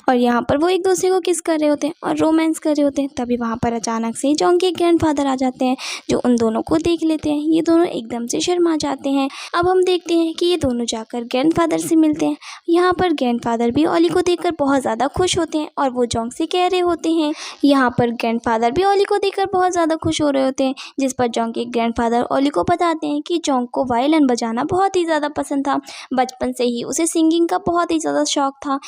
और यहाँ पर वो एक दूसरे को किस कर रहे होते हैं और रोमांस कर रहे होते हैं। तभी वहाँ पर अचानक से जोंग के ग्रैंडफादर आ जाते हैं, जो उन दोनों को देख लेते हैं। ये दोनों एकदम से शर्मा जाते हैं। अब हम देखते हैं कि ये दोनों जाकर ग्रैंडफादर से मिलते हैं। यहाँ पर ग्रैंडफादर भी ओली को देखकर बहुत ज़्यादा खुश होते हैं और वो जोंग से कह रहे होते हैं। यहाँ पर ग्रैंडफादर भी ओली को देखकर बहुत ज़्यादा खुश हो रहे होते हैं, जिस पर जोंग के ग्रैंडफादर ओली को बताते हैं कि जोंग को वायलिन बजाना बहुत ही ज़्यादा पसंद था। बचपन से ही उसे सिंगिंग का बहुत ही ज़्यादा शौक था।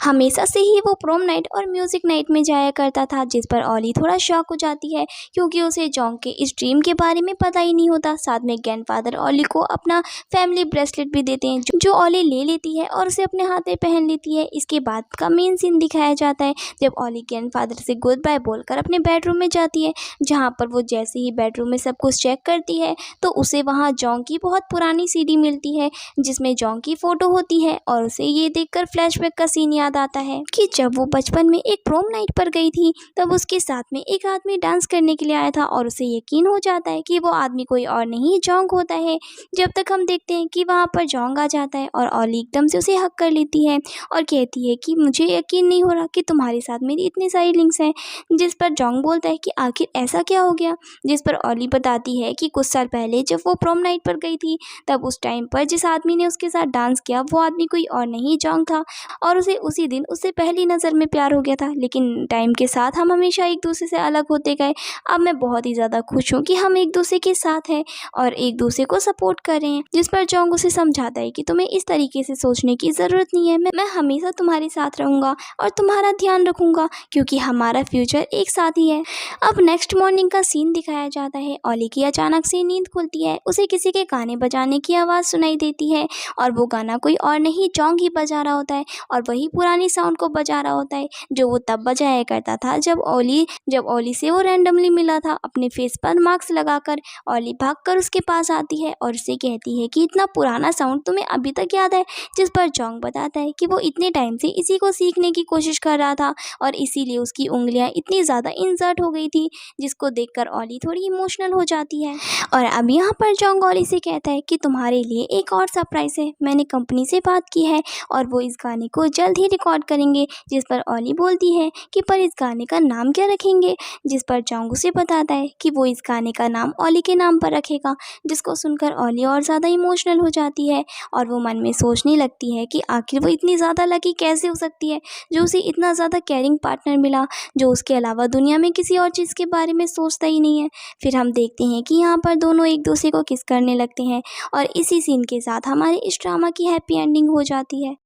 हमेशा से ही वो प्रोम नाइट और म्यूज़िक नाइट में जाया करता था, जिस पर ओली थोड़ा शॉक हो जाती है, क्योंकि उसे जोंग के इस ड्रीम के बारे में पता ही नहीं होता। साथ में ग्रैंडफादर ओली को अपना फैमिली ब्रेसलेट भी देते हैं, जो ओली ले लेती है और उसे अपने हाथ में पहन लेती है। इसके बाद का मेन सीन दिखाया जाता है, जब ओली ग्रैंडफादर से गुड बाय बोलकर अपने बेडरूम में जाती है, जहाँ पर वो जैसे ही बेडरूम में सब कुछ चेक करती करती है तो उसे वहाँ जोंग की बहुत पुरानी सीडी मिलती है जिसमें जोंग की फ़ोटो होती है और उसे ये देखकर फ्लैशबैक का सीन याद आता है कि जब वो बचपन में एक प्रोम नाइट पर गई थी तब उसके साथ में एक आदमी डांस करने के लिए आया था और उसे यकीन हो जाता है कि वो आदमी कोई और नहीं जोंग होता है। जब तक हम देखते हैं कि वहाँ पर जोंग आ जाता है और ओली एकदम से उसे हक कर लेती है और कहती है कि मुझे यकीन नहीं हो रहा कि तुम्हारे साथ मेरी इतनी सारी लिंक्स हैं। जिस पर जोंग बोलता है कि आखिर ऐसा क्या हो गया, जिस पर ओली बताती है कि कुछ साल पहले जब वो प्रोम नाइट पर गई थी तब उस टाइम पर जिस आदमी ने उसके साथ डांस किया वो आदमी कोई और नहीं जोंग था और उसे उसी दिन उससे पहली नज़र में प्यार हो गया था। लेकिन टाइम के साथ हम हमेशा एक दूसरे से अलग होते गए। अब मैं बहुत ही ज़्यादा खुश हूँ कि हम एक दूसरे के साथ हैं और एक दूसरे को सपोर्ट कर रहे हैं। जिस पर जोंग उसे समझाता है कि तुम्हें इस तरीके से सोचने की ज़रूरत नहीं है, मैं हमेशा तुम्हारे साथ रहूँगा और तुम्हारा ध्यान रखूँगा क्योंकि हमारा फ्यूचर एक साथ ही है। अब नेक्स्ट मॉर्निंग का सीन दिखाया जाता है। ओली की अचानक से नींद खुलती है, उसे किसी के गाने बजाने की आवाज़ सुनाई देती है और वो गाना कोई और नहीं जोंग ही बजा रहा होता है और वही पुरानी साउंड को बजा रहा होता है जो वो तब बजाया करता था जब ओली से वो रैंडमली मिला था। अपने फेस पर मास्क लगाकर ओली भागकर उसके पास आती है और उसे कहती है कि इतना पुराना साउंड तुम्हें अभी तक याद है। जिस पर जोंग बताता है कि वो इतने टाइम से इसी को सीखने की कोशिश कर रहा था और इसीलिए उसकी उंगलियां इतनी ज़्यादा इंसर्ट हो गई थी, जिसको देखकर ओली थोड़ी इमोशनल हो जाती है। और अब यहाँ पर जोंग ओली से कहता है कि तुम्हारे लिए एक और सरप्राइज़ है, मैंने कंपनी से बात की है और वो इस गाने को जल्द ही रिकॉर्ड करेंगे। जिस पर ओली बोलती है कि पर इस गाने का नाम क्या रखेंगे। जिस पर जोंग उसे बताता है कि वो इस गाने का नाम ओली के नाम पर रखेगा। जिसको सुनकर ओली और ज़्यादा इमोशनल हो जाती है और वो मन में सोचने लगती है कि आखिर वो इतनी ज़्यादा लकी कैसे हो सकती है जो उसे इतना ज़्यादा केयरिंग पार्टनर मिला जो उसके अलावा दुनिया में किसी और चीज़ के बारे में सोचता ही नहीं है। फिर हम देखते हैं कि यहाँ पर दोनों एक दूसरे को किस करने लगते हैं और इसी सीन के साथ हमारे इस ड्रामा की हैप्पी एंडिंग हो जाती है।